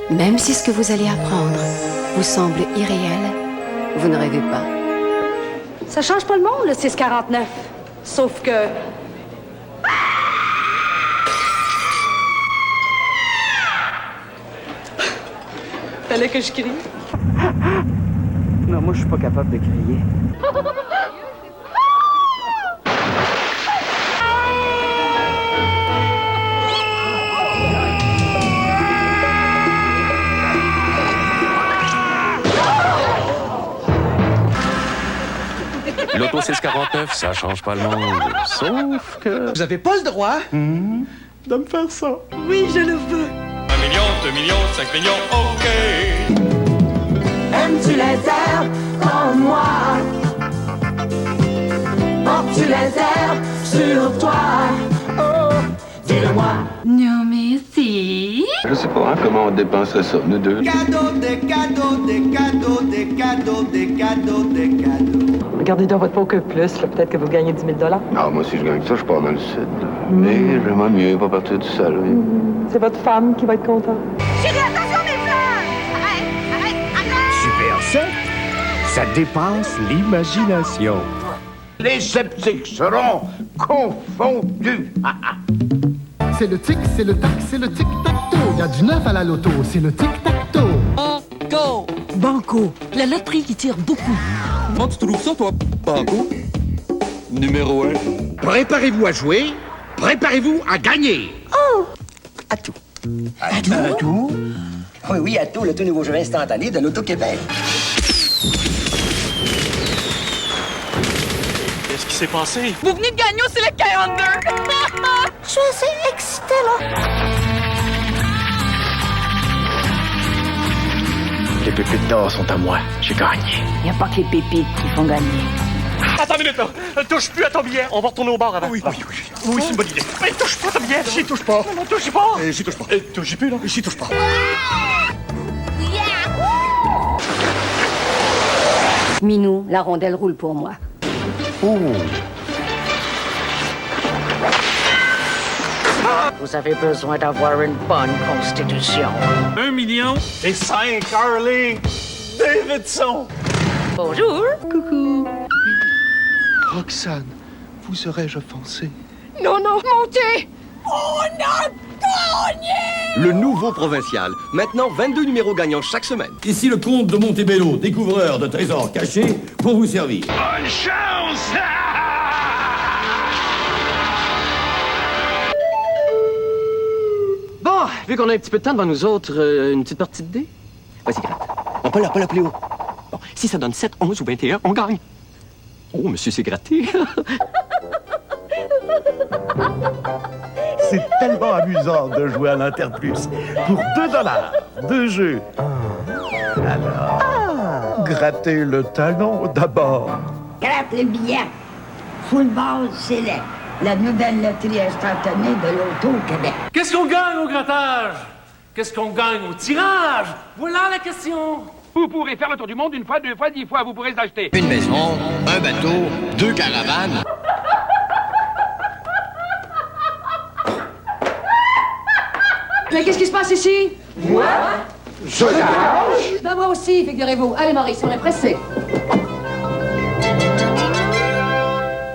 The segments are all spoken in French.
Même si ce que vous allez apprendre vous semble irréel, vous ne rêvez pas. Ça change pas le monde, le 649. Sauf que... Fallait que je crie. Non, moi, je suis pas capable de crier. L'auto 649, ça change pas le monde. Sauf que... Vous avez pas le droit de me faire ça. Oui, je le veux. 1 million, 2 millions, 5 millions, OK. Aimes-tu les airs comme moi? Portes-tu les airs sur toi? Oh, dis-le-moi. Non, merci. Je sais pas comment on dépenserait ça, nous deux. Cadeaux, des cadeaux, des cadeaux, des cadeaux, des cadeaux, des cadeaux. Regardez dans votre poker plus, là, peut-être que vous gagnez 10 000 $. Ah, moi, si je gagne ça, je pars dans le sud. Mais j'aimerais mieux pas partir tout seul. Oui. C'est votre femme qui va être contente. Chérie, attention mes fleurs! Arrête! Super 7, ça dépasse l'imagination. Les sceptiques seront confondus. C'est le tic, c'est le tac, c'est le tic-tac-toe. Il y a du neuf à la loto, c'est le tic-tac-toe. Banco! Banco, la loterie qui tire beaucoup. Comment tu trouves ça, toi, Banco? Numéro 1. Préparez-vous à jouer, préparez-vous à gagner. À tout. À tout? Oui, oui, à tout, le tout nouveau jeu instantané de l'Auto-Québec. Qu'est-ce qui s'est passé? Vous venez de gagner au Select 42! Je suis excitée, là. Les pépites d'or sont à moi, j'ai gagné. Il n'y a pas que les pépites qui font gagner. Attends une minute, là. Touche plus à ton billet. On va retourner au bar avant. Oui, c'est une bonne idée. Mais touche pas à ton billet. J'y touche pas. Non, touche pas. J'y touche pas. Touche plus, là. J'y touche pas. Minou, la rondelle roule pour moi. Vous avez besoin d'avoir une bonne constitution. 1 million et 5 Harley Davidson. Bonjour. Roxane, vous serais-je offensé? Non, montez! On a gagné! Le nouveau provincial. Maintenant, 22 numéros gagnants chaque semaine. Ici le comte de Montebello, découvreur de trésors cachés, pour vous servir. Bonne chance! Bon, vu qu'on a un petit peu de temps devant nous autres, une petite partie de dés? Vas-y, gratte. On peut la plus haut. Bon, si ça donne 7, 11 ou 21, on gagne. Oh, monsieur s'est gratté. C'est tellement amusant de jouer à l'Interplus. Pour 2 $, 2 jeux. Alors, grattez le talon d'abord. Gratte le billet. Full ball select. La nouvelle loterie instantanée de l'Auto-Québec. Qu'est-ce qu'on gagne au grattage? Qu'est-ce qu'on gagne au tirage? Voilà la question. Vous pourrez faire le tour du monde 1 fois, 2 fois, 10 fois. Vous pourrez acheter Une maison, un bateau, 2 caravanes. Mais qu'est-ce qui se passe ici? Moi? Je gage! Ben moi aussi, figurez-vous. Allez, Maurice, on est pressé.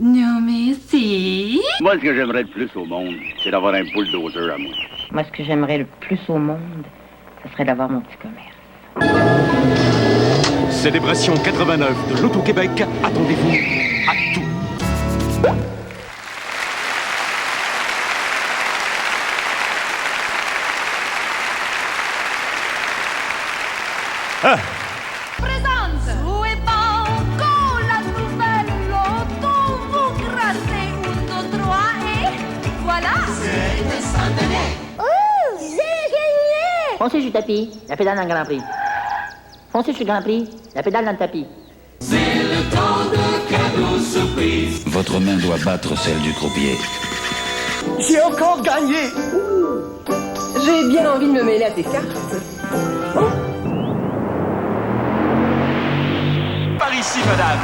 Non, merci. Moi, ce que j'aimerais le plus au monde, c'est d'avoir un bulldozer à moi. Moi, ce que j'aimerais le plus au monde, ce serait d'avoir mon petit commerce. Célébration 89 de l'Auto-Québec. Attendez-vous à tout. Présente Jouez Banco, la nouvelle loto. Vous grattez 1, 2, 3 et voilà. C'est instantané. Oh, j'ai gagné! Foncez sur le tapis, la pédale dans le Grand Prix. Foncez sur le Grand Prix, la pédale dans le tapis. Votre main doit battre celle du croupier. J'ai encore gagné! J'ai bien envie de me mêler à tes cartes. Par ici, madame.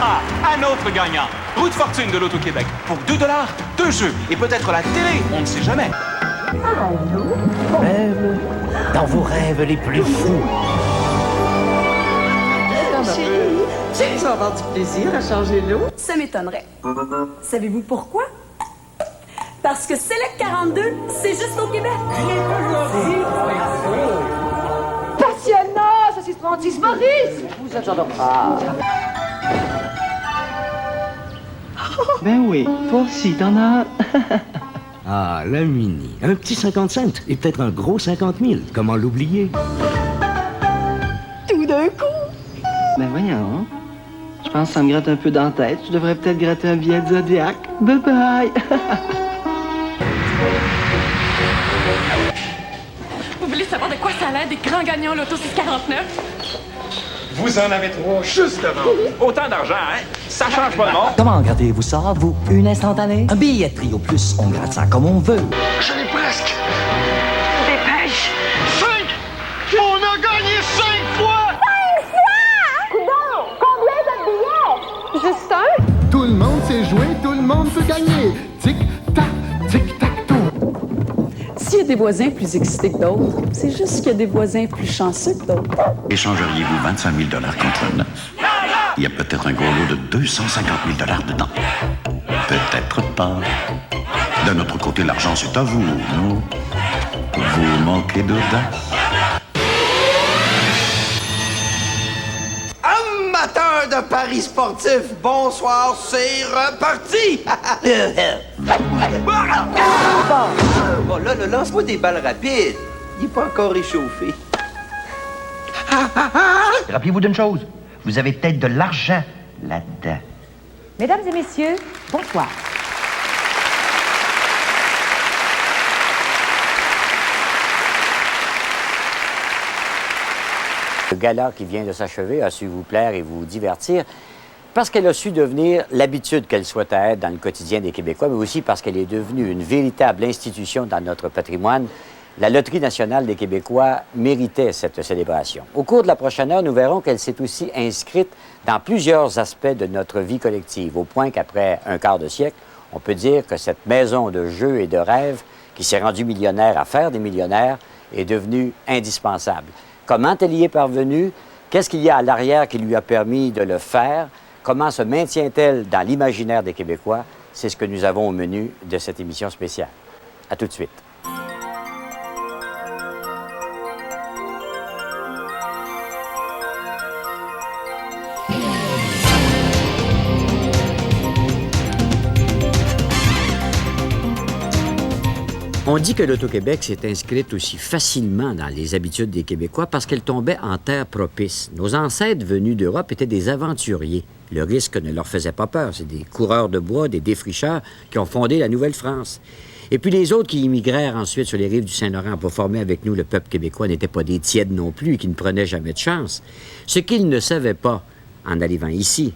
Un autre gagnant. Roue de fortune de l'Auto-Québec. Pour 2 $, 2 jeux. Et peut-être la télé. On ne sait jamais. Allô? dans vos rêves les plus fous. Chérie, tu vas avoir du plaisir à changer l'eau? Ça m'étonnerait. Savez-vous pourquoi? Parce que Select 42, c'est juste au Québec. Passionnant, saucisse Francis Maurice! Vous êtes adorable. Ben oui, toi aussi, t'en as... Ah, la Mini. Un petit 50 cents et peut-être un gros 50 000. Comment l'oublier? Tout d'un coup! Ben voyons. Je pense que ça me gratte un peu dans la tête. Je devrais peut-être gratter un billet de Zodiac. Bye bye! Vous voulez savoir de quoi ça a l'air des grands gagnants Loto 649? Vous en avez trois juste devant vous. Autant d'argent, hein? Ça change pas le monde. Comment gardez-vous ça, vous? Une instantanée? Un billet de Trio Plus, on gratte ça comme on veut. Je l'ai presque. Dépêche! 5! On a gagné 5 fois! 5 fois! Coudon! Combien de billets? Juste un? Tout le monde sait jouer, tout le monde peut gagner. Tic-tac, tic-tac-toe. S'il y a des voisins plus excités que d'autres, c'est juste qu'il y a des voisins plus chanceux que d'autres. Échangeriez-vous 25 000 contre 9? Il y a peut-être un gros lot de 250 000 dedans. Peut-être pas. D'un autre côté, l'argent, c'est à vous, non? Vous manquez d'audace. Amateurs de paris sportifs, bonsoir, c'est reparti! Bon, là, lance-moi des balles rapides. Il n'est pas encore réchauffé. Rappelez-vous d'une chose. Vous avez peut-être de l'argent là-dedans. Mesdames et messieurs, bonsoir. Le gala qui vient de s'achever a su vous plaire et vous divertir parce qu'elle a su devenir l'habitude qu'elle souhaite être dans le quotidien des Québécois, mais aussi parce qu'elle est devenue une véritable institution dans notre patrimoine. La Loterie nationale des Québécois méritait cette célébration. Au cours de la prochaine heure, nous verrons qu'elle s'est aussi inscrite dans plusieurs aspects de notre vie collective, au point qu'après un quart de siècle, on peut dire que cette maison de jeux et de rêves, qui s'est rendue millionnaire à faire des millionnaires, est devenue indispensable. Comment elle y est parvenue? Qu'est-ce qu'il y a à l'arrière qui lui a permis de le faire? Comment se maintient-elle dans l'imaginaire des Québécois? C'est ce que nous avons au menu de cette émission spéciale. À tout de suite. On dit que l'Auto-Québec s'est inscrite aussi facilement dans les habitudes des Québécois parce qu'elle tombait en terre propice. Nos ancêtres venus d'Europe étaient des aventuriers. Le risque ne leur faisait pas peur. C'est des coureurs de bois, des défricheurs qui ont fondé la Nouvelle-France. Et puis les autres qui immigrèrent ensuite sur les rives du Saint-Laurent pour former avec nous le peuple québécois n'étaient pas des tièdes non plus et qui ne prenaient jamais de chance. Ce qu'ils ne savaient pas en arrivant ici,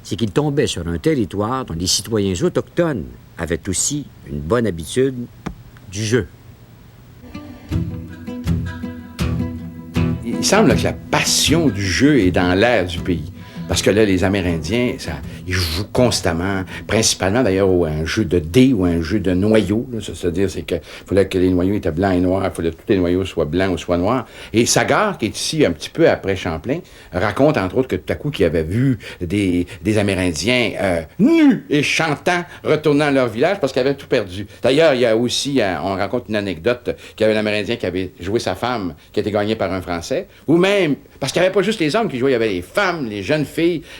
c'est qu'ils tombaient sur un territoire dont les citoyens autochtones avaient aussi une bonne habitude du jeu. Il semble que la passion du jeu est dans l'air du pays. Parce que là, les Amérindiens, ils jouent constamment, principalement d'ailleurs à un jeu de dés ou à un jeu de noyaux. C'est-à-dire qu'il fallait que les noyaux étaient blancs et noirs, il fallait que tous les noyaux soient blancs ou soient noirs. Et Sagard, qui est ici un petit peu après Champlain, raconte entre autres que tout à coup qu'il avait vu des Amérindiens nus et chantants retournant à leur village parce qu'ils avaient tout perdu. D'ailleurs, il y a aussi, on raconte une anecdote qu'il y avait un Amérindien qui avait joué sa femme, qui a été gagnée par un Français, ou même, parce qu'il n'y avait pas juste les hommes qui jouaient, il y avait les femmes, les jeunes filles,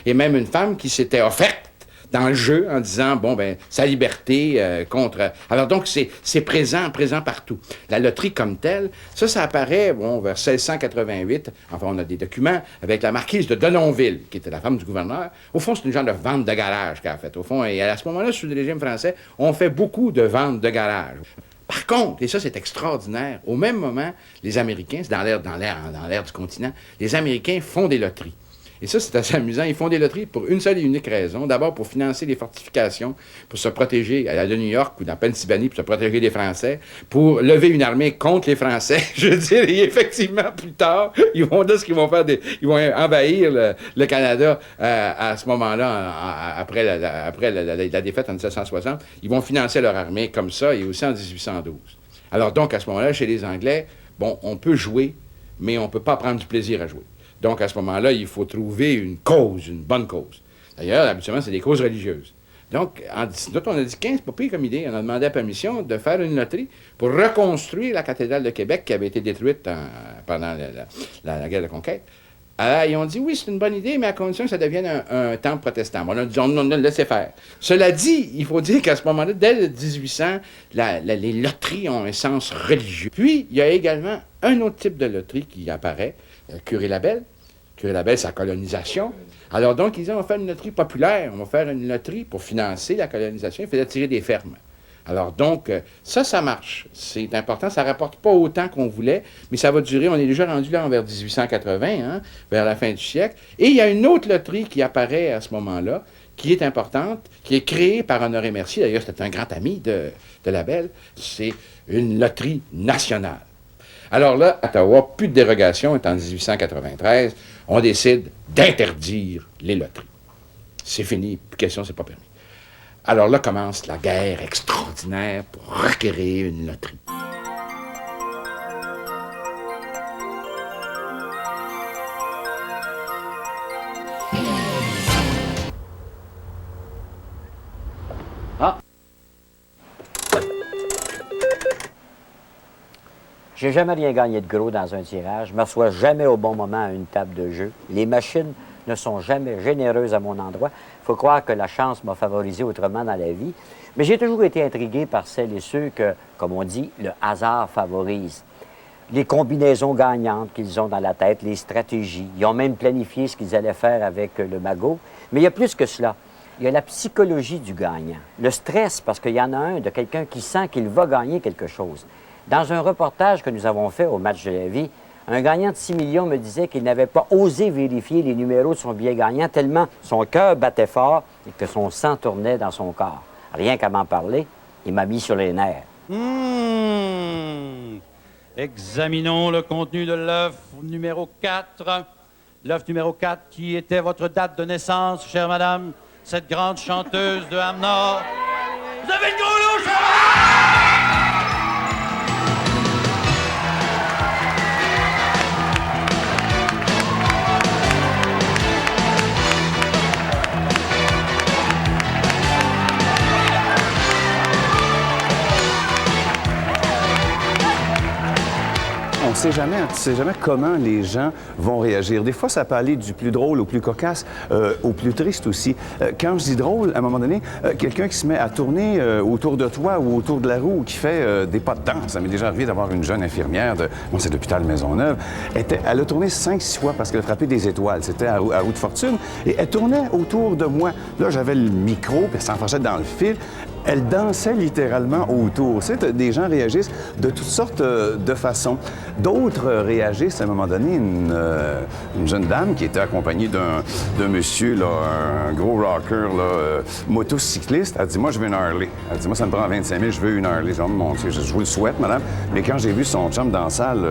et même une femme qui s'était offerte dans le jeu en disant, bon, ben, sa liberté contre... Alors donc, c'est présent partout. La loterie comme telle, ça apparaît, bon, vers 1688, enfin, on a des documents, avec la marquise de Denonville, qui était la femme du gouverneur. Au fond, c'est une genre de vente de garage qu'elle a faite, au fond, et à ce moment-là, sous le régime français, on fait beaucoup de ventes de garage. Par contre, et ça c'est extraordinaire, au même moment, les Américains, c'est dans l'air du continent, les Américains font des loteries. Et ça, c'est assez amusant. Ils font des loteries pour une seule et unique raison. D'abord, pour financer les fortifications, pour se protéger à New York ou dans Pennsylvanie, pour se protéger des Français, pour lever une armée contre les Français. Je veux dire, et effectivement, plus tard, ils vont dire ce qu'ils vont faire. Ils vont envahir le Canada à ce moment-là, après la défaite en 1760. Ils vont financer leur armée comme ça, et aussi en 1812. Alors donc, à ce moment-là, chez les Anglais, bon, on peut jouer, mais on ne peut pas prendre du plaisir à jouer. Donc, à ce moment-là, il faut trouver une cause, une bonne cause. D'ailleurs, habituellement, c'est des causes religieuses. Donc, on a dit 15, pas pire comme idée. On a demandé la permission de faire une loterie pour reconstruire la cathédrale de Québec qui avait été détruite pendant la guerre de conquête. Alors, ils ont dit, oui, c'est une bonne idée, mais à condition que ça devienne un temple protestant. On a dit, on a laissé faire. Cela dit, il faut dire qu'à ce moment-là, dès le 1800, les loteries ont un sens religieux. Puis, il y a également un autre type de loterie qui apparaît, Curé-Labelle. Curé-Labelle, c'est la colonisation. Alors donc, ils disaient, on va faire une loterie populaire, on va faire une loterie pour financer la colonisation, il fallait tirer des fermes. Alors donc, ça marche. C'est important, ça ne rapporte pas autant qu'on voulait, mais ça va durer, on est déjà rendu là vers 1880, hein, vers la fin du siècle. Et il y a une autre loterie qui apparaît à ce moment-là, qui est importante, qui est créée par Honoré Mercier, d'ailleurs c'était un grand ami de Labelle, c'est une loterie nationale. Alors là, à Ottawa, plus de dérogation, est en 1893, on décide d'interdire les loteries. C'est fini, plus question, c'est pas permis. Alors là commence la guerre extraordinaire pour requérir une loterie. Ah! J'ai jamais rien gagné de gros dans un tirage. Je ne m'assois jamais au bon moment à une table de jeu. Les machines ne sont jamais généreuses à mon endroit. Il faut croire que la chance m'a favorisé autrement dans la vie. Mais j'ai toujours été intrigué par celles et ceux que, comme on dit, le hasard favorise. Les combinaisons gagnantes qu'ils ont dans la tête, les stratégies. Ils ont même planifié ce qu'ils allaient faire avec le magot. Mais il y a plus que cela. Il y a la psychologie du gagnant. Le stress, parce qu'il y en a un de quelqu'un qui sent qu'il va gagner quelque chose. Dans un reportage que nous avons fait au Match de la vie, un gagnant de 6 millions me disait qu'il n'avait pas osé vérifier les numéros de son billet gagnant tellement son cœur battait fort et que son sang tournait dans son corps. Rien qu'à m'en parler, il m'a mis sur les nerfs. Examinons le contenu de l'œuf numéro 4. L'œuf numéro 4, qui était votre date de naissance, chère madame, cette grande chanteuse de Ham-Nord. Vous avez une gros louche, chère madame! On ne sait jamais comment les gens vont réagir. Des fois, ça peut aller du plus drôle au plus cocasse, au plus triste aussi. Quand je dis drôle, à un moment donné, quelqu'un qui se met à tourner autour de toi ou autour de la roue ou qui fait des pas de danse. Ça m'est déjà arrivé d'avoir une jeune infirmière moi, c'est l'hôpital Maisonneuve. Elle a tourné 5-6 fois parce qu'elle a frappé des étoiles. C'était à roue de fortune. Et elle tournait autour de moi. Là, j'avais le micro, puis elle s'enfonçait dans le fil. Elle dansait littéralement autour. Tu sais, des gens réagissent de toutes sortes de façons. D'autres réagissent à un moment donné. Une jeune dame qui était accompagnée d'un monsieur, là, un gros rocker, là, motocycliste, elle dit, moi, je veux une Harley. Elle dit, moi, ça me prend 25 000, je veux une Harley. Je vous le souhaite, madame. Mais quand j'ai vu son chum dans la salle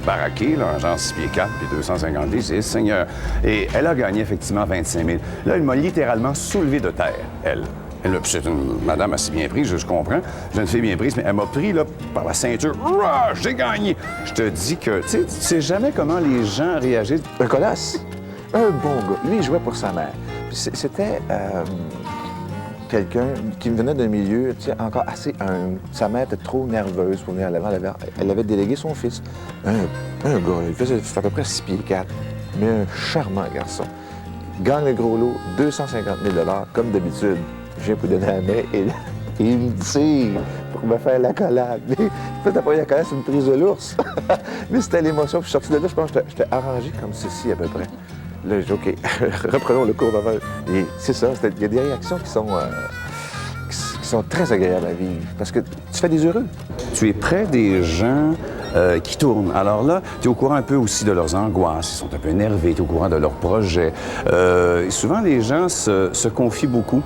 baraqué, là, genre 6 pieds 4 puis 250 livres, j'ai dit, Seigneur. Et elle a gagné effectivement 25 000. Là, elle m'a littéralement soulevé de terre, elle. C'est une madame assez bien prise, je comprends. Jeune fille bien prise, mais elle m'a pris là, par la ceinture. J'ai gagné! Je te dis que, tu sais jamais comment les gens réagissent. Un colosse, un bon gars. Lui, il jouait pour sa mère. C'était quelqu'un qui venait d'un milieu encore assez humble. Sa mère était trop nerveuse pour venir à l'avant. Elle avait délégué son fils. Un gars, il faisait à peu près 6 pieds 4, mais un charmant garçon. Gagne le gros lot, 250 000 $, comme d'habitude. Je viens pour donner la main et il me tire pour me faire l'accolade. En fait, après la accolade, c'est une prise de l'ours. Mais c'était l'émotion. Puis je suis sorti de là, je pense que j'étais arrangé comme ceci à peu près. Là, j'ai dit, OK, reprenons le cours d'avant. Et c'est ça, il y a des réactions qui sont très agréables à vivre parce que tu fais des heureux. Tu es près des gens qui tournent. Alors là, tu es au courant un peu aussi de leurs angoisses, ils sont un peu énervés, tu es au courant de leurs projets. Souvent, les gens se confient beaucoup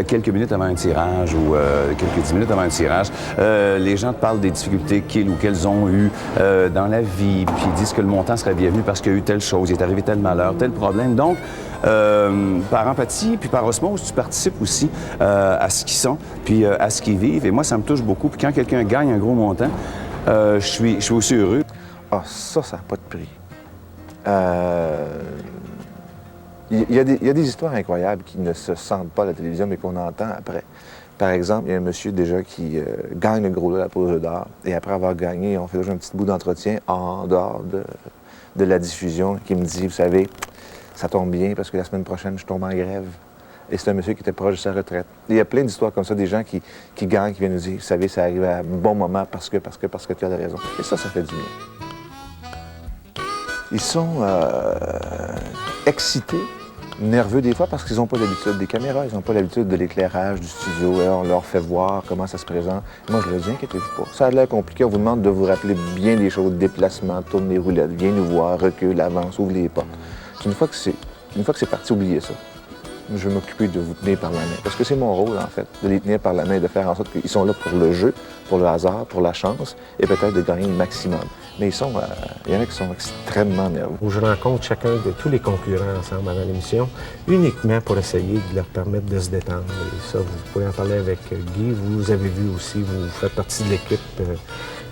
quelques minutes avant un tirage ou quelques 10 minutes avant un tirage. Les gens te parlent des difficultés qu'ils ou qu'elles ont eues dans la vie, puis ils disent que le montant serait bienvenu parce qu'il y a eu telle chose, il est arrivé tel malheur, tel problème. Donc, par empathie, puis par osmose, tu participes aussi à ce qu'ils sont, puis à ce qu'ils vivent. Et moi, ça me touche beaucoup. Puis quand quelqu'un gagne un gros montant, je suis aussi heureux. Ah, ça n'a pas de prix. Il y a des histoires incroyables qui ne se sentent pas à la télévision, mais qu'on entend après. Par exemple, il y a un monsieur déjà qui gagne le gros lot de la pause d'or, et après avoir gagné, on fait déjà un petit bout d'entretien en dehors de la diffusion, qui me dit, vous savez, ça tombe bien parce que la semaine prochaine, je tombe en grève. Et c'est un monsieur qui était proche de sa retraite. Et il y a plein d'histoires comme ça, des gens qui gagnent, qui viennent nous dire, vous savez, ça arrive à un bon moment parce que tu as raison. Et ça fait du bien. Ils sont excités, nerveux des fois parce qu'ils n'ont pas l'habitude des caméras, ils n'ont pas l'habitude de l'éclairage du studio. Et on leur fait voir comment ça se présente. Moi, je leur dis, inquiétez-vous pas. Ça a l'air compliqué. On vous demande de vous rappeler bien des choses, déplacement, tourne les roulettes, viens nous voir, recule, avance, ouvre les portes. Une fois que c'est parti, oubliez ça. Je vais m'occuper de vous tenir par la main. Parce que c'est mon rôle, en fait, de les tenir par la main et de faire en sorte qu'ils sont là pour le jeu, pour le hasard, pour la chance, et peut-être de gagner le maximum. Mais il y en a qui sont extrêmement nerveux. Je rencontre chacun de tous les concurrents ensemble avant l'émission, uniquement pour essayer de leur permettre de se détendre. Et ça, vous pouvez en parler avec Guy. Vous avez vu aussi, vous faites partie de l'équipe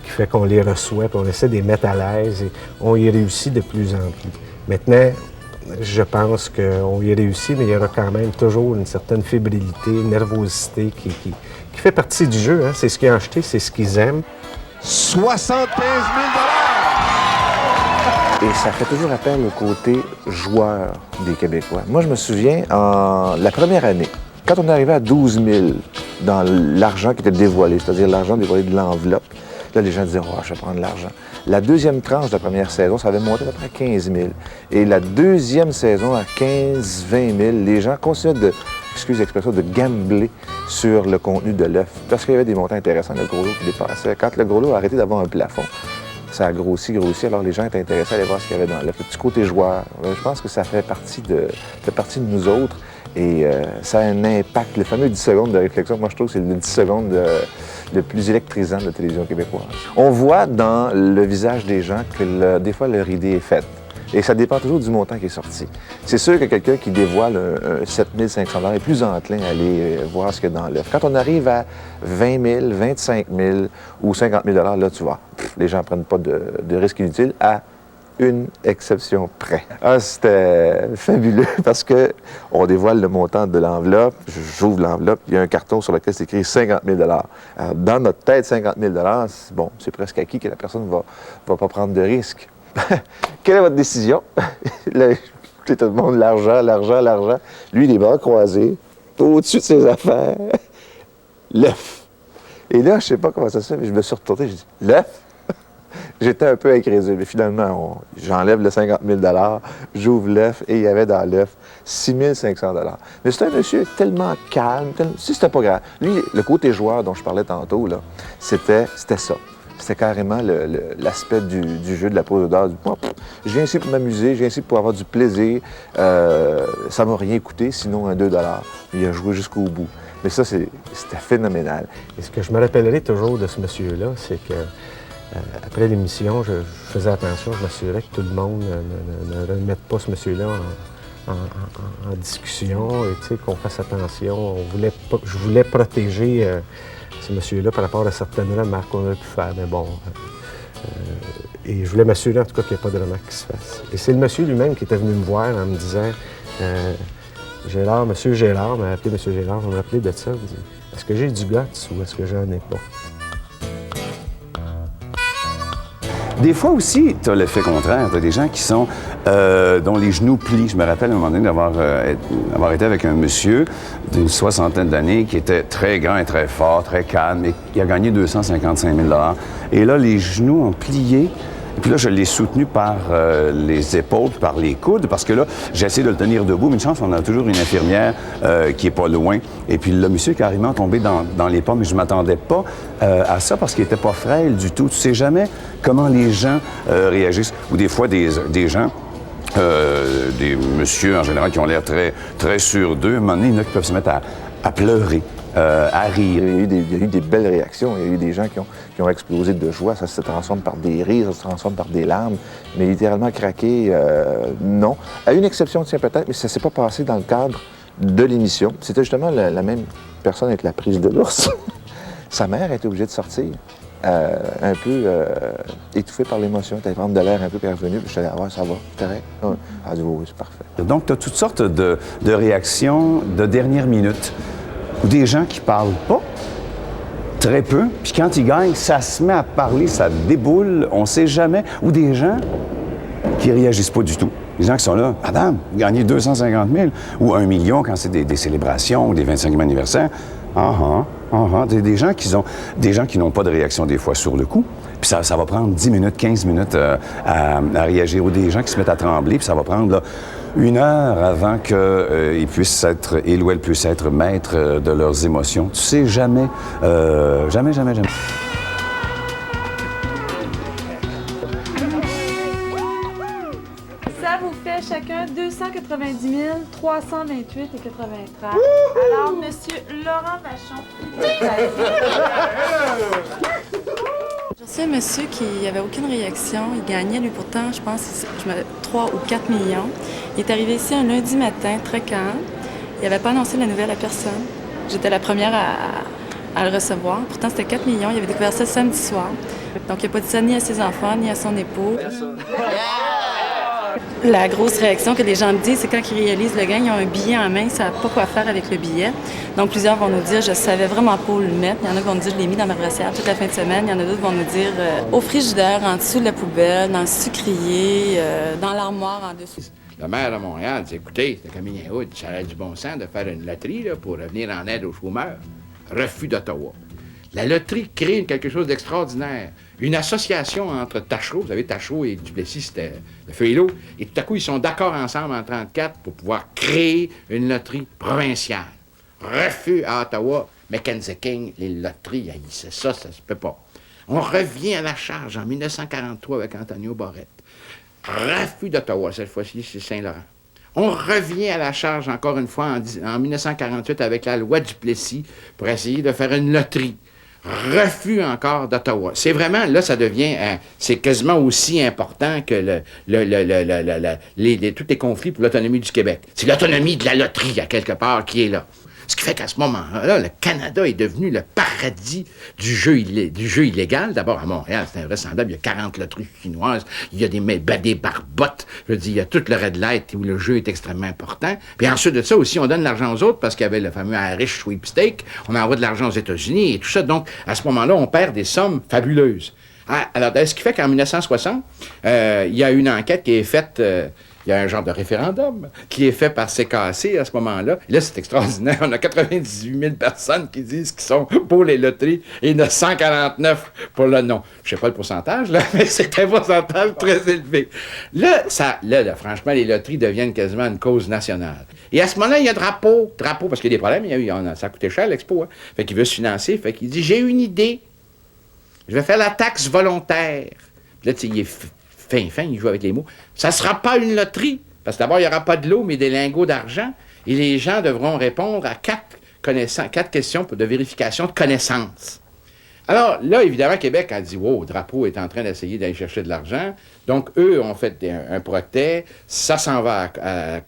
qui fait qu'on les reçoit, puis on essaie de les mettre à l'aise, et on y réussit de plus en plus. Maintenant, je pense qu'on y réussit, mais il y aura quand même toujours une certaine fébrilité, une nervosité qui fait partie du jeu. Hein. C'est ce qu'ils ont acheté, c'est ce qu'ils aiment. 75 000 Et ça fait toujours appel au côté joueur des Québécois. Moi, je me souviens, la première année, quand on arrivait à 12 000 dans l'argent qui était dévoilé, c'est-à-dire l'argent dévoilé de l'enveloppe, là, les gens disaient « Oh, je vais prendre l'argent ». La deuxième tranche de la première saison, ça avait monté à peu près 15 000. Et la deuxième saison, à 15-20 000, les gens continuaient de, excusez l'expression, de gambler sur le contenu de l'œuf. Parce qu'il y avait des montants intéressants, le gros lot qui dépassait. Quand le gros lot a arrêté d'avoir un plafond, ça a grossi, alors les gens étaient intéressés à aller voir ce qu'il y avait dans l'œuf. Le petit côté joueur, je pense que ça fait partie de nous autres. Et ça a un impact. Le fameux 10 secondes de réflexion, moi je trouve que c'est le 10 secondes le plus électrisant de la télévision québécoise. On voit dans le visage des gens que des fois leur idée est faite. Et ça dépend toujours du montant qui est sorti. C'est sûr que quelqu'un qui dévoile un 7 500 $ est plus enclin à aller voir ce qu'il y a dans l'œuf. Quand on arrive à 20 000, 25 000 ou 50 000 $, là, tu vois, les gens ne prennent pas de risques inutiles à une exception près. Ah, c'était fabuleux parce qu'on dévoile le montant de l'enveloppe. J'ouvre l'enveloppe, il y a un carton sur lequel c'est écrit 50 000 $. Alors, dans notre tête, 50 000 $, bon, c'est presque acquis que la personne ne va pas prendre de risque. Quelle est votre décision? Là, tout le monde, l'argent. Lui, les bras croisés, au-dessus de ses affaires, l'œuf. Et là, je ne sais pas comment ça se fait, mais je me suis retourné, j'ai dit, l'œuf? J'étais un peu incrédule, mais finalement, j'enlève le 50 000 $, j'ouvre l'œuf et il y avait dans l'œuf 6 500 $. Mais c'était un monsieur tellement calme, si c'était pas grave. Lui, le côté joueur dont je parlais tantôt, là, c'était ça. C'était carrément l'aspect du jeu de la pause d'or. Je viens ici pour m'amuser, je viens ici pour avoir du plaisir. Ça m'a rien coûté, sinon un 2 $. Il a joué jusqu'au bout. Mais ça, c'était phénoménal. Et ce que je me rappellerai toujours de ce monsieur-là, c'est que après l'émission, je faisais attention, je m'assurais que tout le monde ne remette pas ce monsieur-là en discussion, et qu'on fasse attention. Je voulais protéger ce monsieur-là par rapport à certaines remarques qu'on aurait pu faire, mais bon. Et je voulais m'assurer en tout cas qu'il n'y ait pas de remarques qui se fassent. Et c'est le monsieur lui-même qui était venu me voir en me disant Gélard, monsieur Gélard, m'a appelé monsieur Gélard, on m'a appelé de ça, il me dit est-ce que j'ai du guts ou est-ce que j'en ai pas? Des fois aussi, tu as l'effet contraire. Tu as des gens qui sont dont les genoux plient. Je me rappelle à un moment donné d'avoir été avec un monsieur d'une 60aine d'années qui était très grand et très fort, très calme, et qui a gagné 255 000 $. Et là, les genoux ont plié. Et puis là, je l'ai soutenu par les épaules, par les coudes, parce que là, j'ai essayé de le tenir debout. Mais une chance, on a toujours une infirmière qui est pas loin. Et puis le monsieur est carrément tombé dans les pommes. Mais je m'attendais pas à ça parce qu'il était pas frêle du tout. Tu sais jamais comment les gens réagissent. Ou des fois, des gens... des messieurs, en général, qui ont l'air très, très sûrs d'eux, à un moment donné, il y en a qui peuvent se mettre à pleurer, à rire. Il y a eu des belles réactions. Il y a eu des gens qui ont explosé de joie. Ça se transforme par des rires, ça se transforme par des larmes. Mais littéralement craquer, non. À une exception, tiens, peut-être, mais ça ne s'est pas passé dans le cadre de l'émission. C'était justement la même personne avec la prise de l'ours. Sa mère était obligée de sortir. un peu étouffé par l'émotion. Tu allais prendre de l'air un peu, puis revenu, puis je suis allé, ça va, c'est correct. Ouais. Elle a dit, oui, c'est parfait. Donc, tu as toutes sortes de réactions de dernière minute, ou des gens qui parlent pas, très peu, puis quand ils gagnent, ça se met à parler, ça déboule, on sait jamais, ou des gens qui réagissent pas du tout. Les gens qui sont là, madame, vous gagnez 250 000 ou 1 million quand c'est des célébrations ou des 25e anniversaire. Des gens qui n'ont pas de réaction des fois sur le coup. Puis ça va prendre 10 minutes, 15 minutes à réagir. Ou des gens qui se mettent à trembler, puis ça va prendre là, 1 heure avant qu'ils puissent être, ils ou elles puissent être maîtres de leurs émotions. Tu sais jamais. Ça vous fait chacun 290 328 et 93. Alors, Monsieur Laurent Vachon. J'ai reçu un monsieur qui n'avait aucune réaction. Il gagnait, lui, pourtant, je pense, 3 ou 4 millions. Il est arrivé ici un lundi matin, très calme. Il n'avait pas annoncé la nouvelle à personne. J'étais la première à le recevoir. Pourtant, c'était 4 millions. Il avait découvert ça samedi soir. Donc, il n'a pas dit ça ni à ses enfants, ni à son époux. La grosse réaction que les gens me disent, c'est quand ils réalisent le gain, ils ont un billet en main, ils ne savent pas quoi faire avec le billet. Donc, plusieurs vont nous dire, je savais vraiment pas où le mettre. Il y en a qui vont nous dire, je l'ai mis dans ma brassière toute la fin de semaine. Il y en a d'autres qui vont nous dire, au frigidaire, en dessous de la poubelle, dans le sucrier, dans l'armoire en dessous. Le maire de Montréal dit, écoutez, c'est comme une route, ça a du bon sens de faire une loterie là, pour venir en aide aux chômeurs. Refus d'Ottawa. La loterie crée quelque chose d'extraordinaire. Une association entre Tachereau, vous savez, Tachereau et Duplessis, c'était le feu et l'eau, et tout à coup, ils sont d'accord ensemble en 1934 pour pouvoir créer une loterie provinciale. Refus à Ottawa, Mackenzie King, les loteries, c'est ça se peut pas. On revient à la charge en 1943 avec Antonio Barrette. Refus d'Ottawa, cette fois-ci, c'est Saint-Laurent. On revient à la charge encore une fois en 1948 avec la loi Duplessis pour essayer de faire une loterie. Refus encore d'Ottawa. C'est vraiment, là, ça devient, c'est quasiment aussi important que tous les conflits pour l'autonomie du Québec. C'est l'autonomie de la loterie, à quelque part, qui est là. Ce qui fait qu'à ce moment-là, le Canada est devenu le paradis du jeu illégal. D'abord, à Montréal, c'est invraisemblable. Il y a 40 loteries chinoises. Il y a des barbottes. Je veux dire, il y a tout le red light où le jeu est extrêmement important. Puis ensuite de ça aussi, on donne l'argent aux autres parce qu'il y avait le fameux Irish Sweepstake. On envoie de l'argent aux États-Unis et tout ça. Donc, à ce moment-là, on perd des sommes fabuleuses. Alors, ce qui fait qu'en 1960, il y a une enquête qui est faite... il y a un genre de référendum qui est fait par CKC à ce moment-là. Et là, c'est extraordinaire. On a 98 000 personnes qui disent qu'ils sont pour les loteries et il y en a 149 pour le non. Je ne sais pas le pourcentage, là, mais c'est un pourcentage très élevé. Là, franchement, les loteries deviennent quasiment une cause nationale. Et à ce moment-là, il y a drapeau, parce qu'il y a des problèmes. Ça a coûté cher, l'expo. Hein. Fait qu'il veut se financer. Fait qu'il dit, j'ai une idée. Je vais faire la taxe volontaire. Puis là, tu sais, il est fin, il joue avec les mots. Ça ne sera pas une loterie, parce que d'abord, il n'y aura pas de lot, mais des lingots d'argent, et les gens devront répondre à 4 questions de vérification de connaissances. Alors, là, évidemment, Québec a dit, wow, Drapeau est en train d'essayer d'aller chercher de l'argent. Donc, eux ont fait un procès, ça s'en va à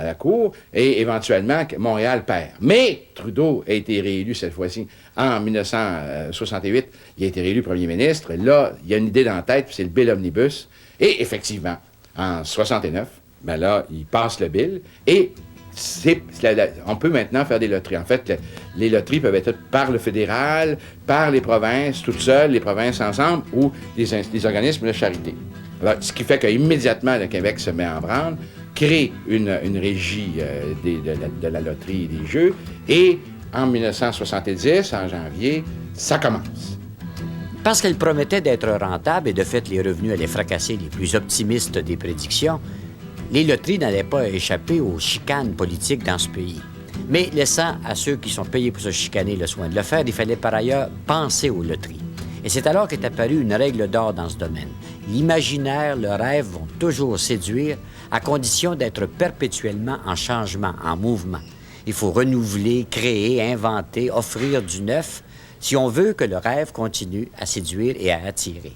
la cour, et éventuellement, Montréal perd. Mais Trudeau a été réélu cette fois-ci en 1968. Il a été réélu premier ministre. Là, il y a une idée dans la tête, c'est le Bill Omnibus. Et effectivement, en 69, ben là, il passe le bill et on peut maintenant faire des loteries. En fait, les loteries peuvent être faites par le fédéral, par les provinces, toutes seules, les provinces ensemble, ou des organismes de charité. Alors, ce qui fait qu'immédiatement, le Québec se met en branle, crée une régie de la loterie et des jeux, et en 1970, en janvier, ça commence. Parce qu'elle promettait d'être rentable et de fait, les revenus allaient fracasser les plus optimistes des prédictions, les loteries n'allaient pas échapper aux chicanes politiques dans ce pays. Mais laissant à ceux qui sont payés pour se chicaner le soin de le faire, il fallait par ailleurs penser aux loteries. Et c'est alors qu'est apparue une règle d'or dans ce domaine. L'imaginaire, le rêve vont toujours séduire à condition d'être perpétuellement en changement, en mouvement. Il faut renouveler, créer, inventer, offrir du neuf si on veut que le rêve continue à séduire et à attirer.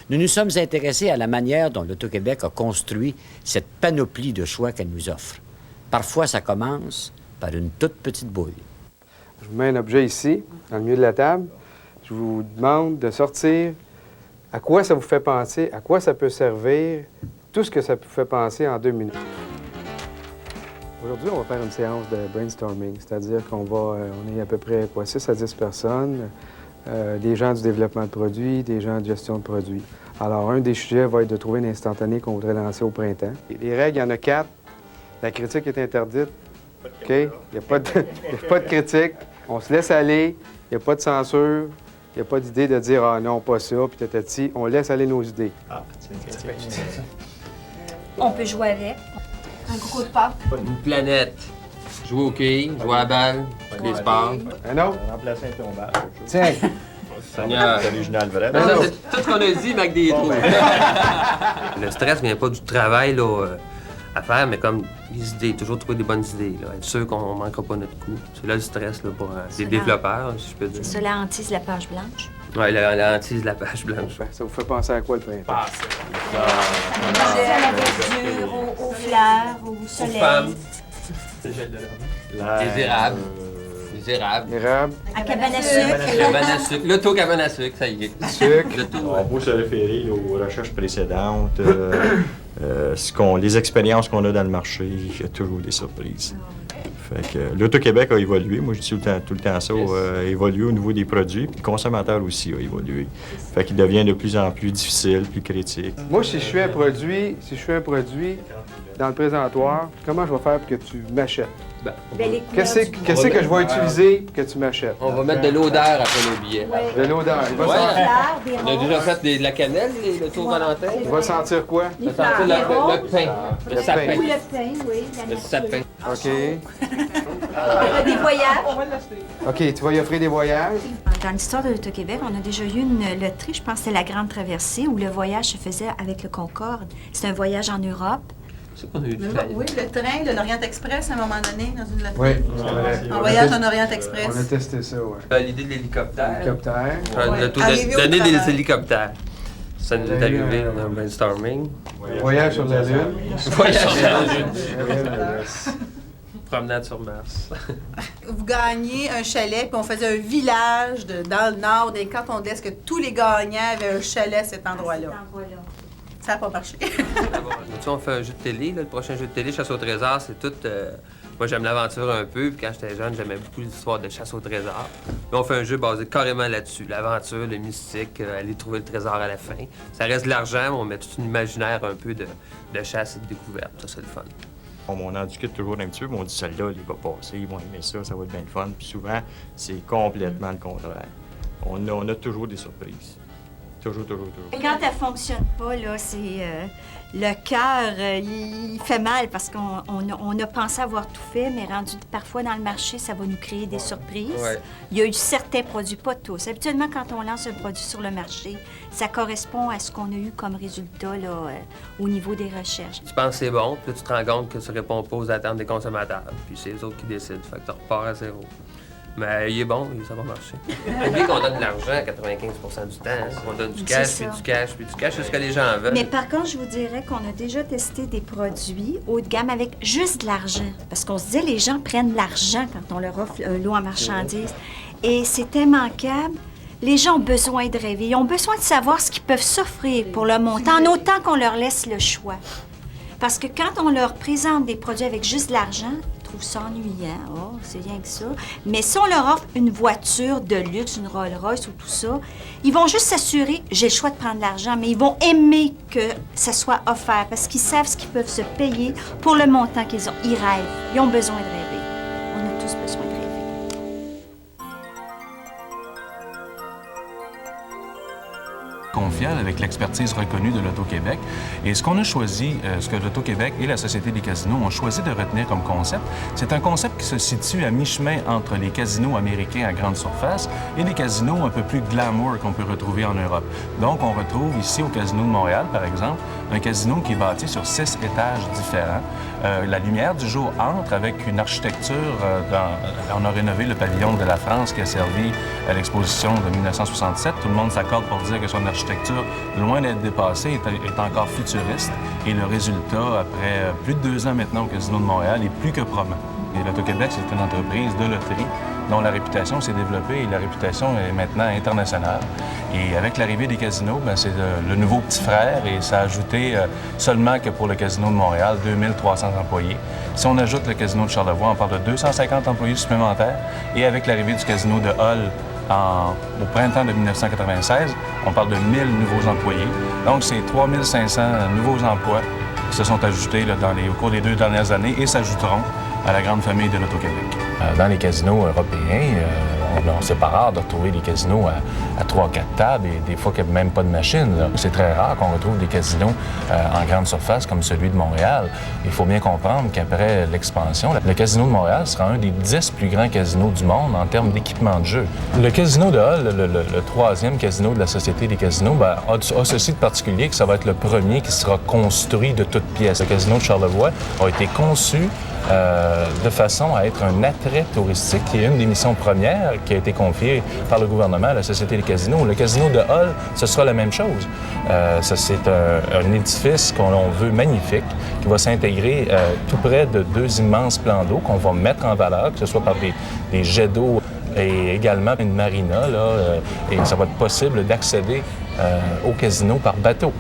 Nous nous sommes intéressés à la manière dont l'Auto-Québec a construit cette panoplie de choix qu'elle nous offre. Parfois, ça commence par une toute petite boule. Je vous mets un objet ici, dans le milieu de la table, Je vous demande de sortir à quoi ça vous fait penser, à quoi ça peut servir, tout ce que ça vous fait penser en 2 minutes. Aujourd'hui, on va faire une séance de brainstorming, c'est-à-dire on est à peu près 6 à 10 personnes, des gens du développement de produits, des gens de gestion de produits. Alors, un des sujets va être de trouver une instantanée qu'on voudrait lancer au printemps. Les règles, il y en a 4. La critique est interdite. OK? Il n'y a pas de critique. On se laisse aller. Il n'y a pas de censure. Il n'y a pas d'idée de dire « Ah non, pas ça », puis tatati. On laisse aller nos idées. Ah, c'est une question. On peut jouer avec. Un gros de pâte. Une planète. Jouer au quilles, jouer à la balle, les sports. Un autre? Remplacer un tombage. Tiens! Seigneur. C'est l'original vrai. Non, c'est tout ce qu'on a dit, Mac des trous. Le stress vient pas du travail là, à faire, mais comme les idées, toujours trouver des bonnes idées, là, être sûr qu'on manquera pas notre coup. C'est là le stress là, pour les développeurs, si je peux dire. C'est ça, la hantise de la page blanche. Oui, la hantise de la page blanche. Ça vous fait penser à quoi le printemps? Penser à la verdure, aux fleurs, au soleil. Aux femmes. Les érables. Les érables. Érable. À cabane à sucre. Cabane à sucre. L'auto-cabane à sucre, ça y est. Sucre. On peut se référer là, aux recherches précédentes, les expériences qu'on a dans le marché, il y a toujours des surprises. Fait que l'Auto-Québec a évolué. Moi, je dis tout le temps ça, a évolué au niveau des produits, puis le consommateur aussi a évolué. Fait qu'il devient de plus en plus difficile, plus critique. Moi, si je fais un produit dans le présentoir, comment je vais faire pour que tu m'achètes? Qu'est-ce que je vais utiliser pour que tu m'achètes? On va mettre de l'odeur après nos billets. De l'odeur. On a déjà fait de la cannelle, le tour Valentin. Il va sentir quoi? Il va sentir le pain. Le sapin. Ou le pain, oui. Le sapin. OK. Des voyages. OK, tu vas y offrir des voyages? Dans l'histoire de l'Auto-Québec, on a déjà eu une loterie, je pense que c'était la Grande Traversée, où le voyage se faisait avec le Concorde. C'est un voyage en Europe. Oui, le train de l'Orient Express, à un moment donné, dans une loterie. Oui, c'est vrai. Un voyage en Orient Express. On a testé ça, oui. L'idée de l'hélicoptère. L'hélicoptère. Donner des hélicoptères. Ça nous est arrivé dans un brainstorming. Voyage sur la Lune. Voyage sur la Lune. Promenade sur Mars. Vous gagnez un chalet, puis on faisait un village dans le nord, des cantons de l'Est, que tous les gagnants avaient un chalet à cet endroit-là. Ça n'a pas marché. On fait un jeu de télé, là, le prochain jeu de télé, Chasse au trésor, c'est tout... moi, j'aime l'aventure un peu, puis quand j'étais jeune, j'aimais beaucoup l'histoire de Chasse au trésor. Mais on fait un jeu basé carrément là-dessus, l'aventure, le mystique, aller trouver le trésor à la fin. Ça reste de l'argent, mais on met tout un imaginaire un peu de chasse et de découverte. Ça, c'est le fun. On en discute toujours un petit peu, mais on dit celle-là, il va passer, ils vont aimer ça, ça va être bien le fun. Puis souvent, c'est complètement le contraire. On a toujours des surprises. Toujours. Quand elle fonctionne pas, là, c'est le cœur, il fait mal parce qu'on a pensé avoir tout fait, mais rendu parfois dans le marché, ça va nous créer des surprises. Ouais. Il y a eu certains produits, pas tous. Habituellement, quand on lance un produit sur le marché, ça correspond à ce qu'on a eu comme résultat là, au niveau des recherches. Tu penses que c'est bon, puis là, tu te rends compte que ça répond pas aux attentes des consommateurs, puis c'est les autres qui décident, fait que tu repars à zéro. Mais il est bon, ça va marcher. Oubliez qu'on donne de l'argent 95% du temps. On donne du cash, puis du cash, puis du cash, c'est ce que les gens veulent. Mais par contre, je vous dirais qu'on a déjà testé des produits haut de gamme avec juste de l'argent. Parce qu'on se disait, les gens prennent de l'argent quand on leur offre un lot en marchandises. Et c'est immanquable. Les gens ont besoin de rêver. Ils ont besoin de savoir ce qu'ils peuvent s'offrir pour le montant, en autant qu'on leur laisse le choix. Parce que quand on leur présente des produits avec juste de l'argent, ils trouvent ça ennuyant. Oh, c'est rien que ça. Mais si on leur offre une voiture de luxe, une Rolls-Royce ou tout ça, ils vont juste s'assurer, j'ai le choix de prendre de l'argent, mais ils vont aimer que ça soit offert parce qu'ils savent ce qu'ils peuvent se payer pour le montant qu'ils ont. Ils rêvent. Ils ont besoin de rêver. On a tous besoin de rêver. Confiable avec l'expertise reconnue de l'Auto-Québec. Et ce qu'on a choisi, ce que l'Auto-Québec et la Société des casinos ont choisi de retenir comme concept, c'est un concept qui se situe à mi-chemin entre les casinos américains à grande surface et les casinos un peu plus glamour qu'on peut retrouver en Europe. Donc, on retrouve ici au Casino de Montréal, par exemple, un casino qui est bâti sur 6 étages différents. La lumière du jour entre avec une architecture. On a rénové le pavillon de la France qui a servi à l'exposition de 1967. Tout le monde s'accorde pour dire que son architecture, loin d'être dépassée, est encore futuriste. Et le résultat, après plus de 2 ans maintenant au Casino de Montréal, est plus que probant. Et l'Auto-Québec, c'est une entreprise de loterie dont la réputation s'est développée et la réputation est maintenant internationale. Et avec l'arrivée des casinos, bien, c'est le nouveau petit frère et ça a ajouté seulement que pour le Casino de Montréal, 2300 employés. Si on ajoute le Casino de Charlevoix, on parle de 250 employés supplémentaires. Et avec l'arrivée du Casino de Hull au printemps de 1996, on parle de 1000 nouveaux employés. Donc, c'est 3500 nouveaux emplois qui se sont ajoutés là, au cours des 2 dernières années et s'ajouteront à la grande famille de l'Auto-Québec. Dans les casinos européens, c'est pas rare de retrouver des casinos à 3-4 tables et des fois qu'il n'y a même pas de machine. C'est très rare qu'on retrouve des casinos en grande surface comme celui de Montréal. Il faut bien comprendre qu'après l'expansion, le Casino de Montréal sera un des 10 plus grands casinos du monde en termes d'équipement de jeu. Le Casino de Hull, le 3e casino de la Société des casinos, a ceci de particulier que ça va être le premier qui sera construit de toutes pièces. Le Casino de Charlevoix a été conçu de façon à être un attrait touristique, qui est une des missions premières qui a été confiée par le gouvernement à la Société des casinos. Le casino de Hull, ce sera la même chose. C'est un édifice qu'on veut magnifique, qui va s'intégrer tout près de 2 immenses plans d'eau qu'on va mettre en valeur, que ce soit par des jets d'eau et également une marina, et ça va être possible d'accéder au casino par bateau.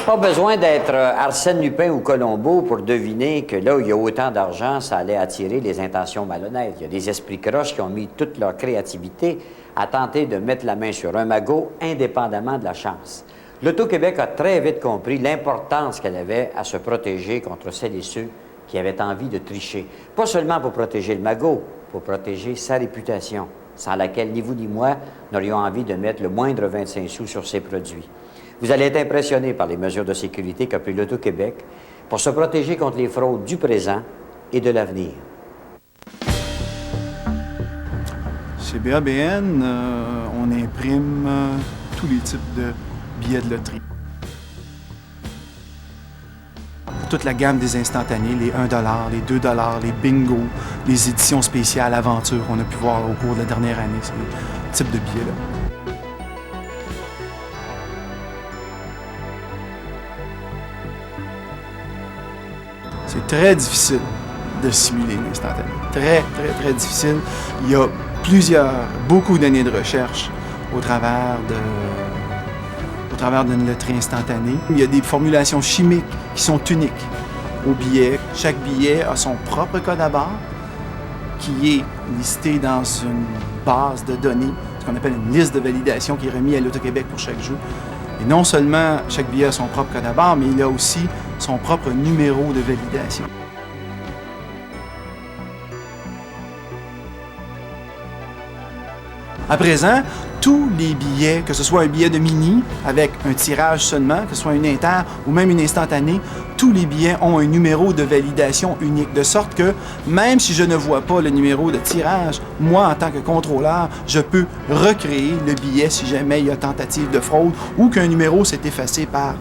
Pas besoin d'être Arsène Lupin ou Colombo pour deviner que là où il y a autant d'argent, ça allait attirer les intentions malhonnêtes. Il y a des esprits croches qui ont mis toute leur créativité à tenter de mettre la main sur un magot indépendamment de la chance. L'Auto-Québec a très vite compris l'importance qu'elle avait à se protéger contre celles et ceux qui avaient envie de tricher. Pas seulement pour protéger le magot, pour protéger sa réputation, sans laquelle ni vous ni moi n'aurions envie de mettre le moindre 25 sous sur ses produits. Vous allez être impressionné par les mesures de sécurité qu'a pris l'Auto-Québec pour se protéger contre les fraudes du présent et de l'avenir. Chez BABN, on imprime tous les types de billets de loterie. Toute la gamme des instantanés, les 1 $, les 2 $, les bingo, les éditions spéciales aventure qu'on a pu voir au cours de la dernière année, c'est le type de billets-là. C'est très difficile de simuler une instantanée. Très, très, très difficile. Il y a beaucoup d'années de recherche au travers d'une loterie instantanée. Il y a des formulations chimiques qui sont uniques au billet. Chaque billet a son propre code à barre qui est listé dans une base de données, ce qu'on appelle une liste de validation qui est remise à l'Auto-Québec pour chaque jeu. Et non seulement chaque billet a son propre code à barre, mais il a aussi son propre numéro de validation. À présent, tous les billets, que ce soit un billet de mini avec un tirage seulement, que ce soit une inter ou même une instantanée, tous les billets ont un numéro de validation unique, de sorte que même si je ne vois pas le numéro de tirage, moi, en tant que contrôleur, je peux recréer le billet si jamais il y a tentative de fraude ou qu'un numéro s'est effacé par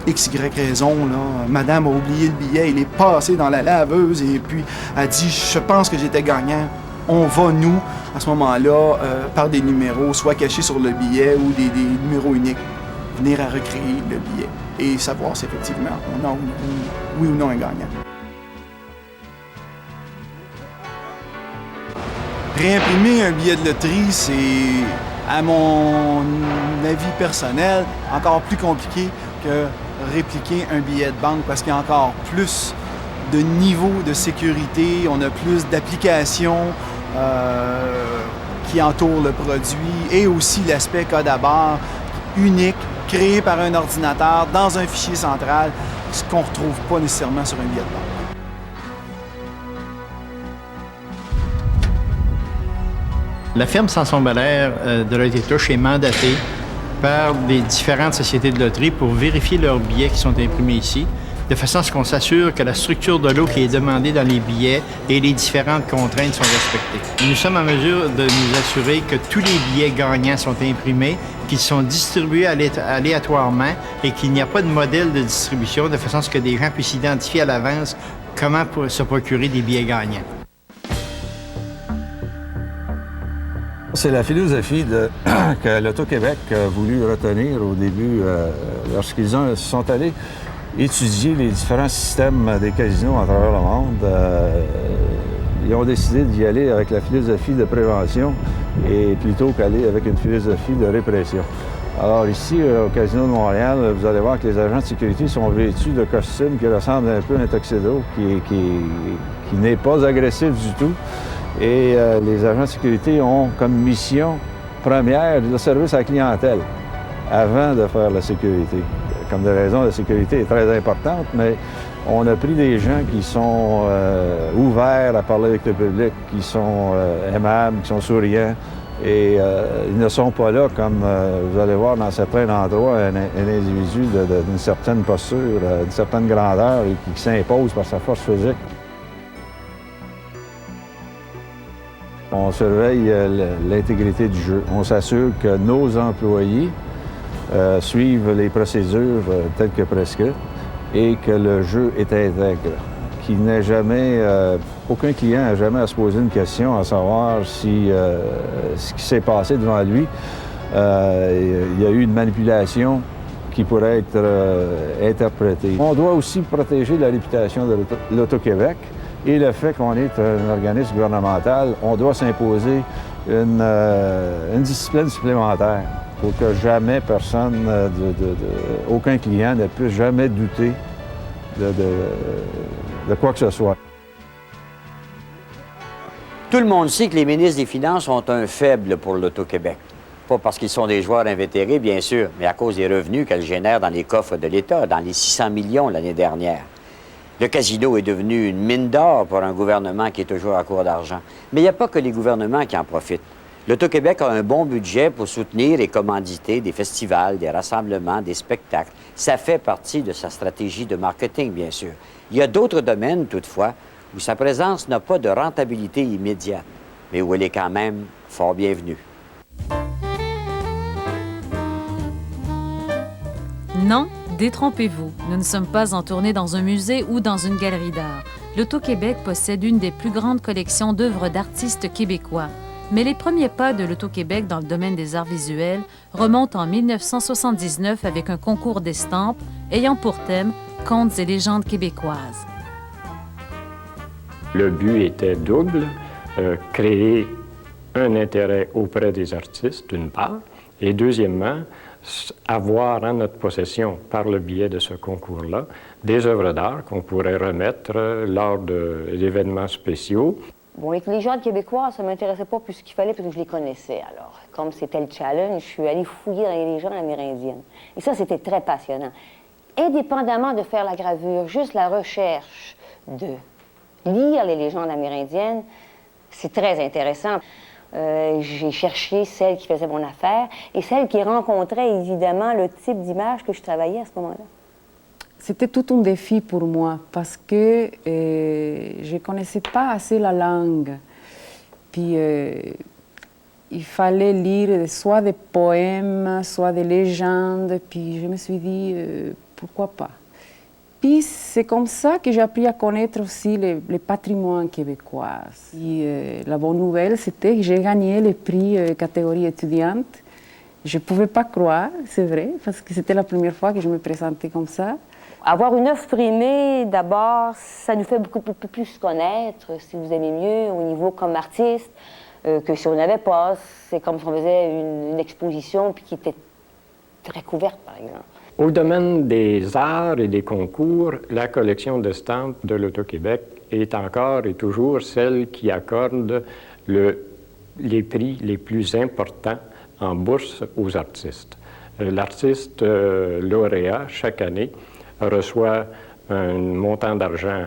XY raison. Là. Madame a oublié le billet, il est passé dans la laveuse et puis a dit « Je pense que j'étais gagnant ». On va, nous, à ce moment-là, par des numéros, soit cachés sur le billet ou des numéros uniques, venir à recréer le billet et savoir si effectivement on a oui ou non un gagnant. Réimprimer un billet de loterie, c'est, à mon avis personnel, encore plus compliqué que répliquer un billet de banque parce qu'il y a encore plus de niveau de sécurité, on a plus d'applications qui entourent le produit et aussi l'aspect code à barre unique, créé par un ordinateur dans un fichier central, ce qu'on ne retrouve pas nécessairement sur un billet de banque. La firme Sanson-Belair de Deloitte-Touche est mandatée par des différentes sociétés de loterie pour vérifier leurs billets qui sont imprimés ici, de façon à ce qu'on s'assure que la structure de l'eau qui est demandée dans les billets et les différentes contraintes sont respectées. Nous sommes en mesure de nous assurer que tous les billets gagnants sont imprimés, qu'ils sont distribués aléatoirement et qu'il n'y a pas de modèle de distribution, de façon à ce que des gens puissent identifier à l'avance comment se procurer des billets gagnants. C'est la philosophie que l'Auto-Québec a voulu retenir au début lorsqu'ils se sont allés étudier les différents systèmes des casinos à travers le monde. ils ont décidé d'y aller avec la philosophie de prévention et plutôt qu'aller avec une philosophie de répression. Alors ici, au Casino de Montréal, vous allez voir que les agents de sécurité sont vêtus de costumes qui ressemblent un peu à un tuxedo, qui n'est pas agressif du tout. Et les agents de sécurité ont comme mission première le service à la clientèle avant de faire la sécurité. Comme de raison, la sécurité est très importante, mais on a pris des gens qui sont ouverts à parler avec le public, qui sont aimables, qui sont souriants. Et ils ne sont pas là, comme vous allez voir dans certains endroits, un individu d'une certaine posture, d'une certaine grandeur et qui s'impose par sa force physique. On surveille l'intégrité du jeu. On s'assure que nos employés suivent les procédures telles que prescrites et que le jeu est intègre. Qu'il n'ait jamais, aucun client n'a jamais à se poser une question à savoir si ce qui s'est passé devant lui, il y a eu une manipulation qui pourrait être interprétée. On doit aussi protéger la réputation de l'Auto-Québec et le fait qu'on est un organisme gouvernemental, on doit s'imposer une discipline supplémentaire pour que jamais personne, aucun client ne puisse jamais douter de quoi que ce soit. Tout le monde sait que les ministres des Finances ont un faible pour l'Auto-Québec. Pas parce qu'ils sont des joueurs invétérés, bien sûr, mais à cause des revenus qu'elles génèrent dans les coffres de l'État, dans les 600 millions l'année dernière. Le casino est devenu une mine d'or pour un gouvernement qui est toujours à court d'argent. Mais il n'y a pas que les gouvernements qui en profitent. L'Auto-Québec a un bon budget pour soutenir et commanditer des festivals, des rassemblements, des spectacles. Ça fait partie de sa stratégie de marketing, bien sûr. Il y a d'autres domaines, toutefois, où sa présence n'a pas de rentabilité immédiate, mais où elle est quand même fort bienvenue. Non, détrompez-vous. Nous ne sommes pas en tournée dans un musée ou dans une galerie d'art. L'Auto-Québec possède une des plus grandes collections d'œuvres d'artistes québécois. Mais les premiers pas de l'Auto-Québec dans le domaine des arts visuels remontent en 1979 avec un concours d'estampes ayant pour thème « Contes et légendes québécoises ». Le but était double, créer un intérêt auprès des artistes, d'une part, et deuxièmement, avoir en notre possession, par le biais de ce concours-là, des œuvres d'art qu'on pourrait remettre lors d'événements spéciaux. Bon, les légendes québécoises, ça ne m'intéressait pas plus qu'il fallait parce que je les connaissais. Alors, comme c'était le challenge, je suis allée fouiller dans les légendes amérindiennes. Et ça, c'était très passionnant. Indépendamment de faire la gravure, juste la recherche de lire les légendes amérindiennes, c'est très intéressant. J'ai cherché celle qui faisait mon affaire et celle qui rencontrait évidemment le type d'image que je travaillais à ce moment-là. C'était tout un défi pour moi parce que je ne connaissais pas assez la langue. Puis il fallait lire soit des poèmes, soit des légendes. Puis je me suis dit, pourquoi pas? Puis c'est comme ça que j'ai appris à connaître aussi le patrimoine québécois. Et, la bonne nouvelle, c'était que j'ai gagné le prix catégorie étudiante. Je ne pouvais pas croire, c'est vrai, parce que c'était la première fois que je me présentais comme ça. Avoir une œuvre primée, d'abord, ça nous fait beaucoup plus connaître, si vous aimez mieux, au niveau comme artiste, que si on n'avait pas. C'est comme si on faisait une exposition puis qui était très couverte, par exemple. Au domaine des arts et des concours, la collection d'estampes de l'Auto-Québec est encore et toujours celle qui accorde les prix les plus importants en bourse aux artistes. L'artiste lauréat, chaque année, reçoit un montant d'argent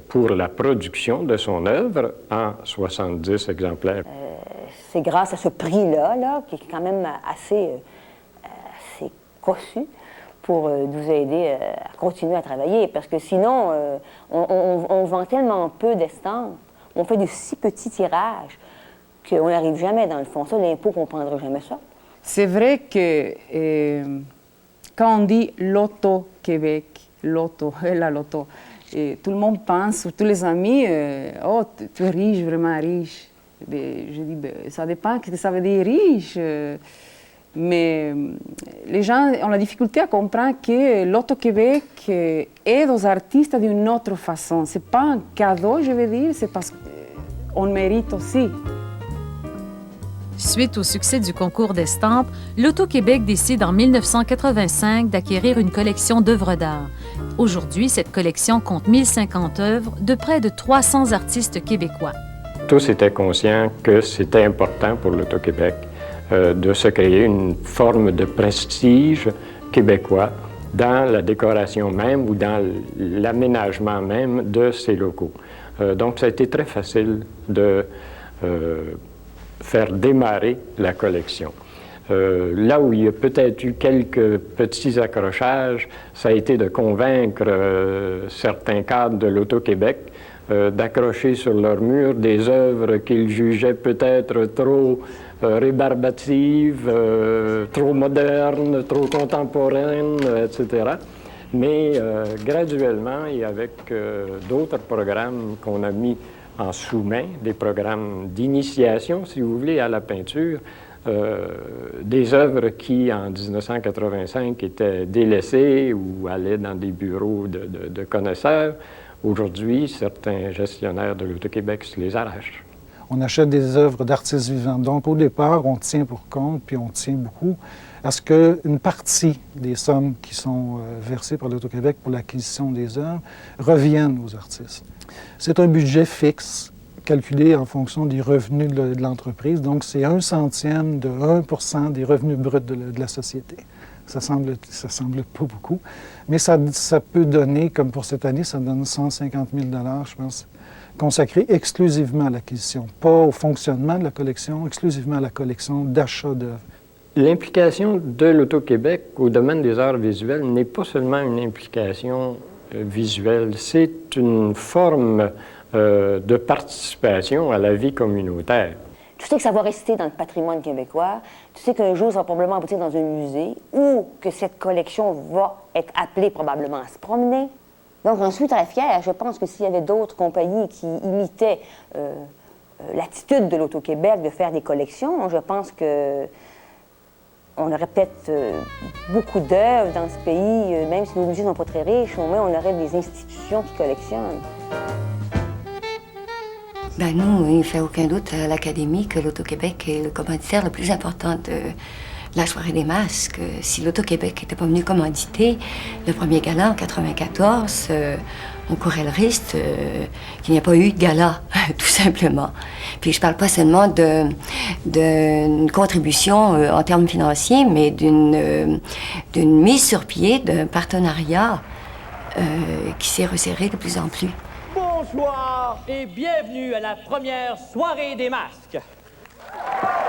pour la production de son œuvre en 70 exemplaires. C'est grâce à ce prix-là, qui est quand même assez cossu, pour nous aider à continuer à travailler. Parce que sinon, on vend tellement peu d'estampes, on fait de si petits tirages qu'on n'arrive jamais dans le fond. Ça, l'impôt ne comprendra jamais ça. C'est vrai que quand on dit l'Auto-Québec, l'auto, la loto, et tout le monde pense, tous les amis, oh, tu es riche, vraiment riche. Je dis, ça dépend ce que ça veut dire riche. Mais les gens ont la difficulté à comprendre que l'Auto-Québec aide aux artistes d'une autre façon. Ce n'est pas un cadeau, je veux dire, c'est parce qu'on mérite aussi. Suite au succès du concours d'estampes, l'Auto-Québec décide en 1985 d'acquérir une collection d'œuvres d'art. Aujourd'hui, cette collection compte 1050 œuvres de près de 300 artistes québécois. Tous étaient conscients que c'était important pour l'Auto-Québec de se créer une forme de prestige québécois dans la décoration même ou dans l'aménagement même de ces locaux. Donc, ça a été très facile de faire démarrer la collection. Là où il y a peut-être eu quelques petits accrochages, ça a été de convaincre certains cadres de l'Auto-Québec d'accrocher sur leur mur des œuvres qu'ils jugeaient peut-être trop rébarbatives, trop modernes, trop contemporaines, etc. Mais graduellement, et avec d'autres programmes qu'on a mis en sous-main, des programmes d'initiation, si vous voulez, à la peinture, des œuvres qui, en 1985, étaient délaissées ou allaient dans des bureaux de connaisseurs. Aujourd'hui, certains gestionnaires de l'Auto-Québec se les arrachent. On achète des œuvres d'artistes vivants. Donc, au départ, on tient pour compte, puis on tient beaucoup à ce qu'une partie des sommes qui sont versées par l'Auto-Québec pour l'acquisition des œuvres reviennent aux artistes. C'est un budget fixe, calculé en fonction des revenus de l'entreprise. Donc, c'est 1/100 de 1% des revenus bruts de la société. Ça semble pas beaucoup, mais ça peut donner, comme pour cette année, ça donne 150 000 $, je pense, consacrés exclusivement à l'acquisition, pas au fonctionnement de la collection, exclusivement à la collection d'achat d'œuvres. L'implication de l'Auto-Québec au domaine des arts visuels n'est pas seulement une implication visuelle, c'est une forme de participation à la vie communautaire. Tu sais que ça va rester dans le patrimoine québécois. Tu sais qu'un jour, ça va probablement aboutir dans un musée ou que cette collection va être appelée probablement à se promener. Donc, j'en suis très fière. Je pense que s'il y avait d'autres compagnies qui imitaient l'attitude de l'Auto-Québec de faire des collections, je pense que on aurait peut-être beaucoup d'œuvres dans ce pays, même si nos musées ne sont pas très riches, au moins on aurait des institutions qui collectionnent. Ben nous, il ne fait aucun doute à l'Académie que l'Auto-Québec est le commanditaire le plus important de la soirée des masques. Si l'Auto-Québec n'était pas venu commanditer le premier gala en 1994, on courait le risque qu'il n'y ait pas eu de gala, tout simplement. Puis je ne parle pas seulement d'une contribution en termes financiers, mais d'une mise sur pied d'un partenariat qui s'est resserré de plus en plus. Bonsoir et bienvenue à la première soirée des masques.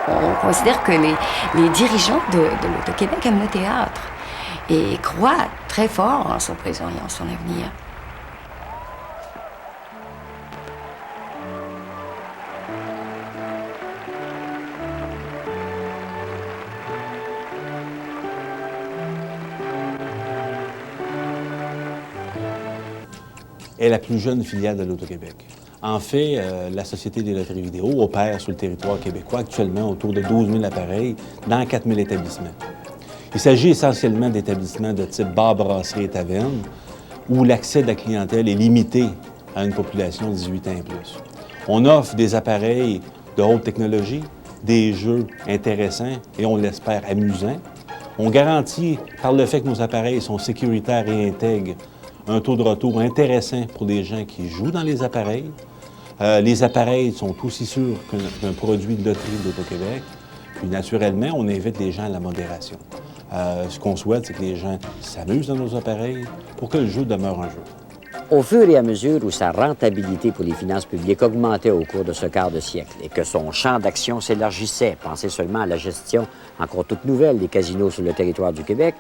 On considère que les dirigeants de l'Auto-Québec aiment le théâtre et croient très fort en son présent et en son avenir. est la plus jeune filiale de l'Auto-Québec. En fait, la Société des loteries vidéo opère sur le territoire québécois actuellement autour de 12 000 appareils dans 4 000 établissements. Il s'agit essentiellement d'établissements de type bar, brasserie et taverne, où l'accès de la clientèle est limité à une population de 18 ans et plus. On offre des appareils de haute technologie, des jeux intéressants et, on l'espère, amusants. On garantit, par le fait que nos appareils sont sécuritaires et intègres, un taux de retour intéressant pour des gens qui jouent dans les appareils. Les appareils sont aussi sûrs qu'un produit de loterie d'Auto-Québec. Puis, naturellement, on invite les gens à la modération. Ce qu'on souhaite, c'est que les gens s'amusent dans nos appareils pour que le jeu demeure un jeu. Au fur et à mesure où sa rentabilité pour les finances publiques augmentait au cours de ce quart de siècle et que son champ d'action s'élargissait, pensez seulement à la gestion encore toute nouvelle des casinos sur le territoire du Québec,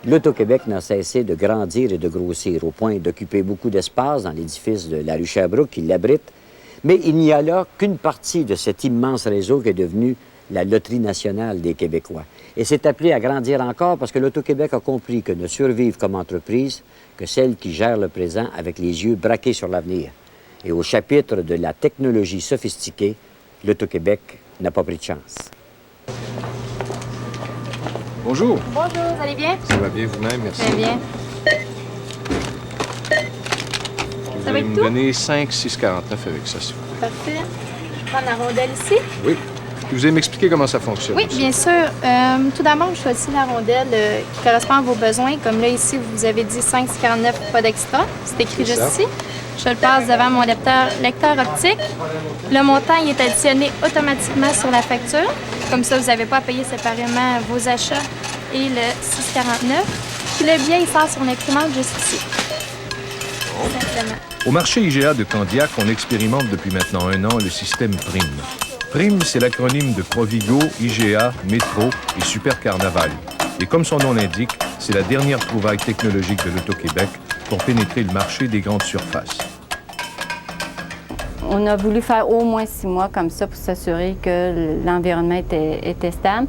l'Auto-Québec n'a cessé de grandir et de grossir au point d'occuper beaucoup d'espace dans l'édifice de la rue Sherbrooke qui l'abrite. Mais il n'y a là qu'une partie de cet immense réseau qui est devenu la Loterie nationale des Québécois. Et c'est appelé à grandir encore parce que l'Auto-Québec a compris que ne survivent comme entreprise que celles qui gèrent le présent avec les yeux braqués sur l'avenir. Et au chapitre de la technologie sophistiquée, l'Auto-Québec n'a pas pris de chance. Bonjour. Bonjour, vous allez bien? Ça va bien vous-même, merci. Très bien. Vous allez me donner 5,649 avec ça, s'il vous plaît. Parfait. Je vais prendre la rondelle ici. Oui. Vous allez m'expliquer comment ça fonctionne. Oui, bien sûr. Tout d'abord, je choisis la rondelle qui correspond à vos besoins. Comme là, ici, vous avez dit 5,49, pas d'extra. C'est écrit juste ici. Je le passe devant mon lecteur optique. Le montant il est additionné automatiquement sur la facture. Comme ça, vous n'avez pas à payer séparément vos achats et le 6,49. Puis le billet, il sort sur l'imprimante juste ici. Simplement. Au marché IGA de Candiac, on expérimente depuis maintenant 1 an le système PRIM. PRIM, c'est l'acronyme de Provigo, IGA, Métro et Super Carnaval. Et comme son nom l'indique, c'est la dernière trouvaille technologique de l'Auto-Québec pour pénétrer le marché des grandes surfaces. On a voulu faire au moins 6 mois comme ça pour s'assurer que l'environnement était stable.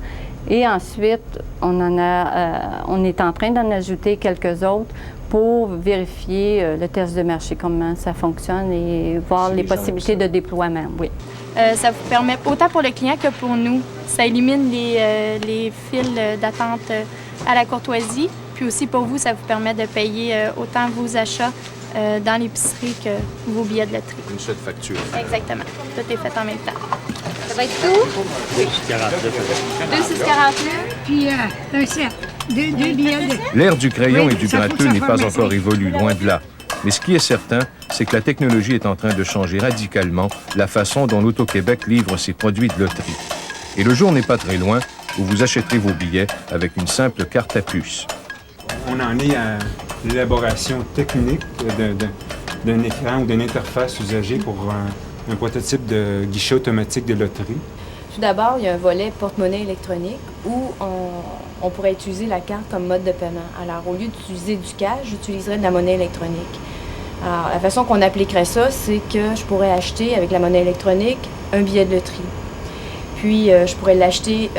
Et ensuite, on est en train d'en ajouter quelques autres pour vérifier le test de marché, comment ça fonctionne et voir les possibilités de déploiement. Oui. Ça vous permet, autant pour le client que pour nous, ça élimine les files d'attente à la courtoisie. Puis aussi pour vous, ça vous permet de payer autant vos achats dans l'épicerie que vos billets de loterie. Une seule facture. Exactement. Tout est fait en même temps. Ça va être tout? Oui. 6,49. 2,649. Puis un set. Deux billets de... L'ère du crayon Oui, et du ça faut gratteux que ça n'est pas forme encore assez. évolue, loin de là. Mais ce qui est certain, c'est que la technologie est en train de changer radicalement la façon dont l'Auto-Québec livre ses produits de loterie. Et le jour n'est pas très loin où vous achèterez vos billets avec une simple carte à puce. On en est à l'élaboration technique d'un écran ou d'une interface usagée pour un prototype de guichet automatique de loterie. Tout d'abord, il y a un volet porte-monnaie électronique où on pourrait utiliser la carte comme mode de paiement. Alors, au lieu d'utiliser du cash, j'utiliserais de la monnaie électronique. Alors, la façon qu'on appliquerait ça, c'est que je pourrais acheter avec la monnaie électronique un billet de loterie. Puis, je pourrais l'acheter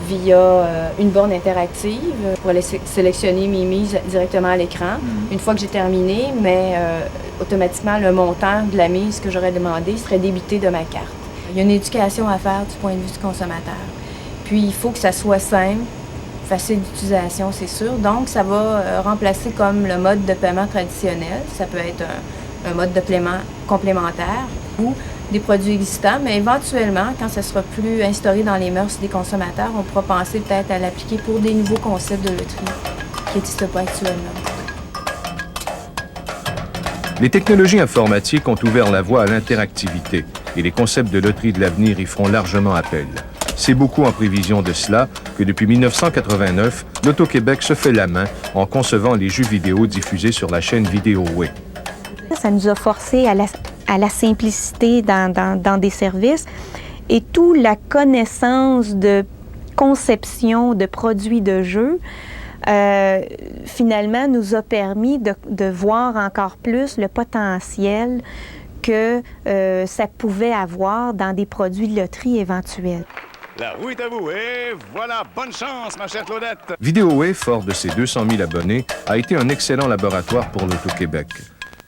via une borne interactive. Je pourrais sélectionner mes mises directement à l'écran. Une fois que j'ai terminé, mais automatiquement, le montant de la mise que j'aurais demandé serait débité de ma carte. Il y a une éducation à faire du point de vue du consommateur. Puis, il faut que ça soit simple, facile d'utilisation, c'est sûr. Donc, ça va remplacer comme le mode de paiement traditionnel. Ça peut être un mode de paiement complémentaire ou des produits existants, mais éventuellement, quand ça sera plus instauré dans les mœurs des consommateurs, on pourra penser peut-être à l'appliquer pour des nouveaux concepts de loterie qui n'existent pas actuellement. Les technologies informatiques ont ouvert la voie à l'interactivité et les concepts de loterie de l'avenir y feront largement appel. C'est beaucoup en prévision de cela que depuis 1989, l'Auto-Québec se fait la main en concevant les jeux vidéo diffusés sur la chaîne Vidéoway. Ça nous a forcé à la simplicité dans des services et toute la connaissance de conception de produits de jeux finalement nous a permis de voir encore plus le potentiel que ça pouvait avoir dans des produits de loterie éventuels. La roue est à vous et voilà, bonne chance, ma chère Claudette. Vidéoway, fort de ses 200 000 abonnés, a été un excellent laboratoire pour l'Auto-Québec.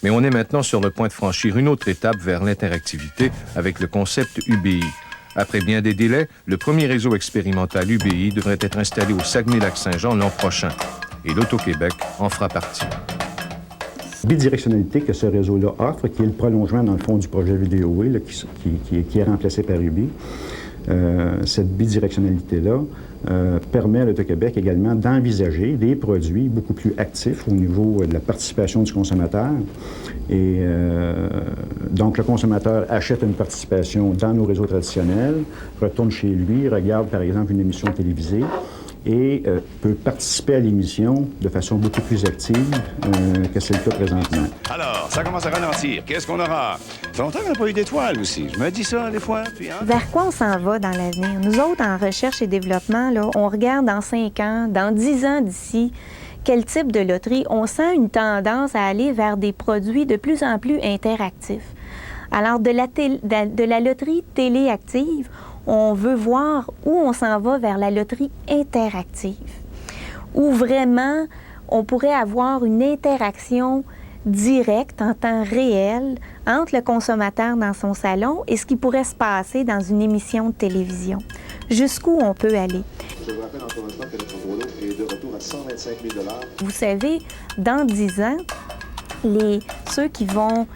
Mais on est maintenant sur le point de franchir une autre étape vers l'interactivité avec le concept UBI. Après bien des délais, le premier réseau expérimental UBI devrait être installé au Saguenay-Lac-Saint-Jean l'an prochain. Et l'Auto-Québec en fera partie. Bidirectionnalité que ce réseau-là offre, qui est le prolongement, dans le fond, du projet Vidéoway, là, qui est remplacé par UBI. Cette bidirectionnalité-là permet à l'Auto-Québec également d'envisager des produits beaucoup plus actifs au niveau de la participation du consommateur. Et donc, le consommateur achète une participation dans nos réseaux traditionnels, retourne chez lui, regarde par exemple une émission télévisée et peut participer à l'émission de façon beaucoup plus active que c'est le cas présentement. Alors, ça commence à ralentir. Qu'est-ce qu'on aura? Ça fait longtemps qu'on n'a pas eu d'étoiles aussi. Je me dis ça des fois. Puis, hein? Vers quoi on s'en va dans l'avenir? Nous autres, en recherche et développement, là, on regarde dans 5 ans, dans 10 ans d'ici, quel type de loterie. On sent une tendance à aller vers des produits de plus en plus interactifs. Alors, de la loterie téléactive, on veut voir où on s'en va vers la loterie interactive, où vraiment on pourrait avoir une interaction directe en temps réel entre le consommateur dans son salon et ce qui pourrait se passer dans une émission de télévision. Jusqu'où on peut aller. Je vous rappelle encore une fois que notre gros lot est de retour à 125 000 $. Vous savez, dans 10 ans, ceux qui vont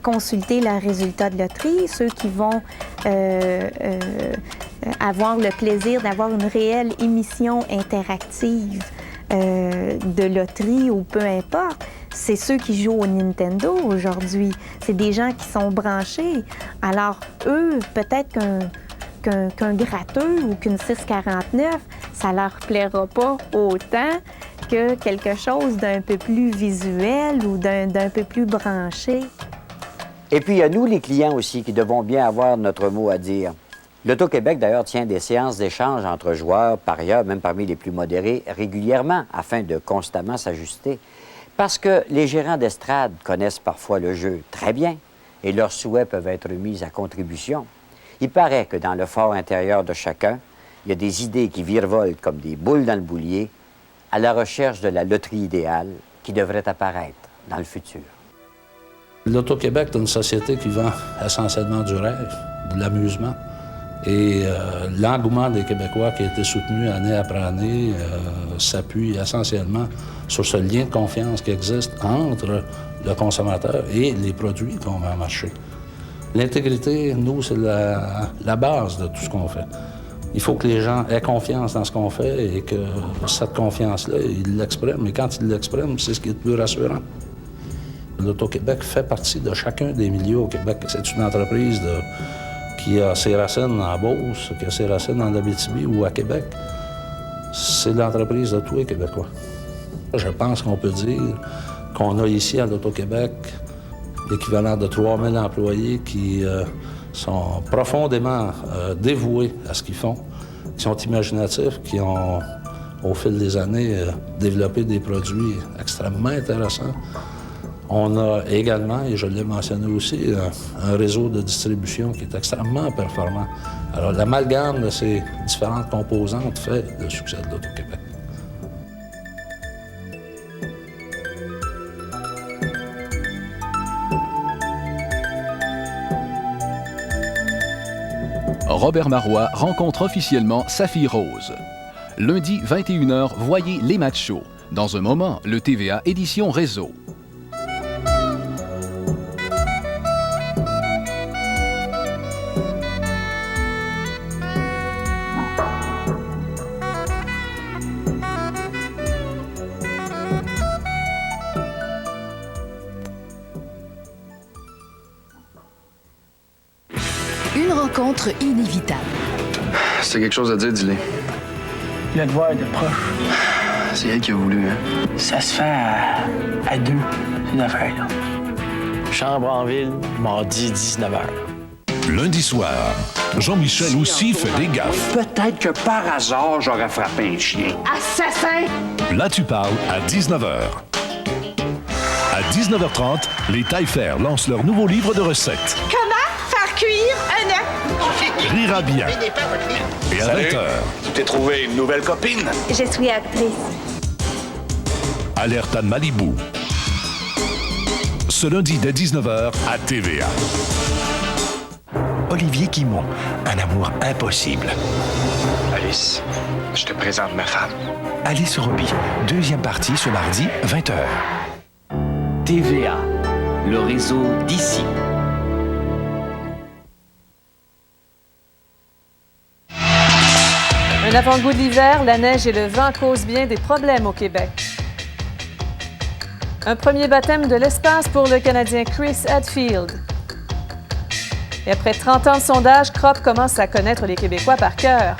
consulter leurs résultats de loterie, ceux qui vont avoir le plaisir d'avoir une réelle émission interactive de loterie ou peu importe, c'est ceux qui jouent au Nintendo aujourd'hui. C'est des gens qui sont branchés. Alors, eux, peut-être qu'un gratteux ou qu'une 649, ça leur plaira pas autant que quelque chose d'un peu plus visuel ou d'un peu plus branché. Et puis, il y a nous, les clients aussi, qui devons bien avoir notre mot à dire. L'Auto-Québec, d'ailleurs, tient des séances d'échange entre joueurs, parieurs, même parmi les plus modérés, régulièrement, afin de constamment s'ajuster. Parce que les gérants d'estrade connaissent parfois le jeu très bien et leurs souhaits peuvent être mis à contribution. Il paraît que dans le fort intérieur de chacun, il y a des idées qui virevoltent comme des boules dans le boulier à la recherche de la loterie idéale qui devrait apparaître dans le futur. L'Auto-Québec est une société qui vend essentiellement du rêve, de l'amusement. Et l'engouement des Québécois qui a été soutenu année après année s'appuie essentiellement sur ce lien de confiance qui existe entre le consommateur et les produits qu'on met en marché. L'intégrité, nous, c'est la base de tout ce qu'on fait. Il faut que les gens aient confiance dans ce qu'on fait et que cette confiance-là, ils l'expriment. Et quand ils l'expriment, c'est ce qui est le plus rassurant. L'Auto-Québec fait partie de chacun des milieux au Québec. C'est une entreprise qui a ses racines en Beauce, qui a ses racines en Abitibi ou à Québec. C'est l'entreprise de tous les Québécois. Je pense qu'on peut dire qu'on a ici à l'Auto-Québec l'équivalent de 3000 employés qui sont profondément dévoués à ce qu'ils font, qui sont imaginatifs, qui ont, au fil des années, développé des produits extrêmement intéressants. On a également, et je l'ai mentionné aussi, un réseau de distribution qui est extrêmement performant. Alors, l'amalgame de ces différentes composantes fait le succès de l'Auto-Québec. Robert Marois rencontre officiellement Saphir Rose. Lundi, 21h, voyez Les Matchs Chauds. Dans un moment, le TVA édition Réseau. Une rencontre inévitable. C'est quelque chose à dire, dis-le. Le devoir de proche. C'est elle qui a voulu, hein? Ça se fait à deux, cette affaire-là. Chambre en ville, mardi 19h. Lundi soir, Jean-Michel aussi fait des gaffes. Peut-être que par hasard, j'aurais frappé un chien. Assassin! Là, tu parles à 19h. À 19h30, les Taillefer lancent leur nouveau livre de recettes. Comment faire cuire un œuf? Rira bien. Et à 20h. Tu t'es trouvé une nouvelle copine? Je suis actrice. Alerte à Malibu. Ce lundi dès 19h à TVA. Olivier Guimont, un amour impossible. Alice, je te présente ma femme. Alice Roby, deuxième partie ce mardi, 20h. TVA, le réseau d'ici. Un avant-goût de l'hiver, la neige et le vent causent bien des problèmes au Québec. Un premier baptême de l'espace pour le Canadien Chris Hadfield. Et après 30 ans de sondage, Crop commence à connaître les Québécois par cœur.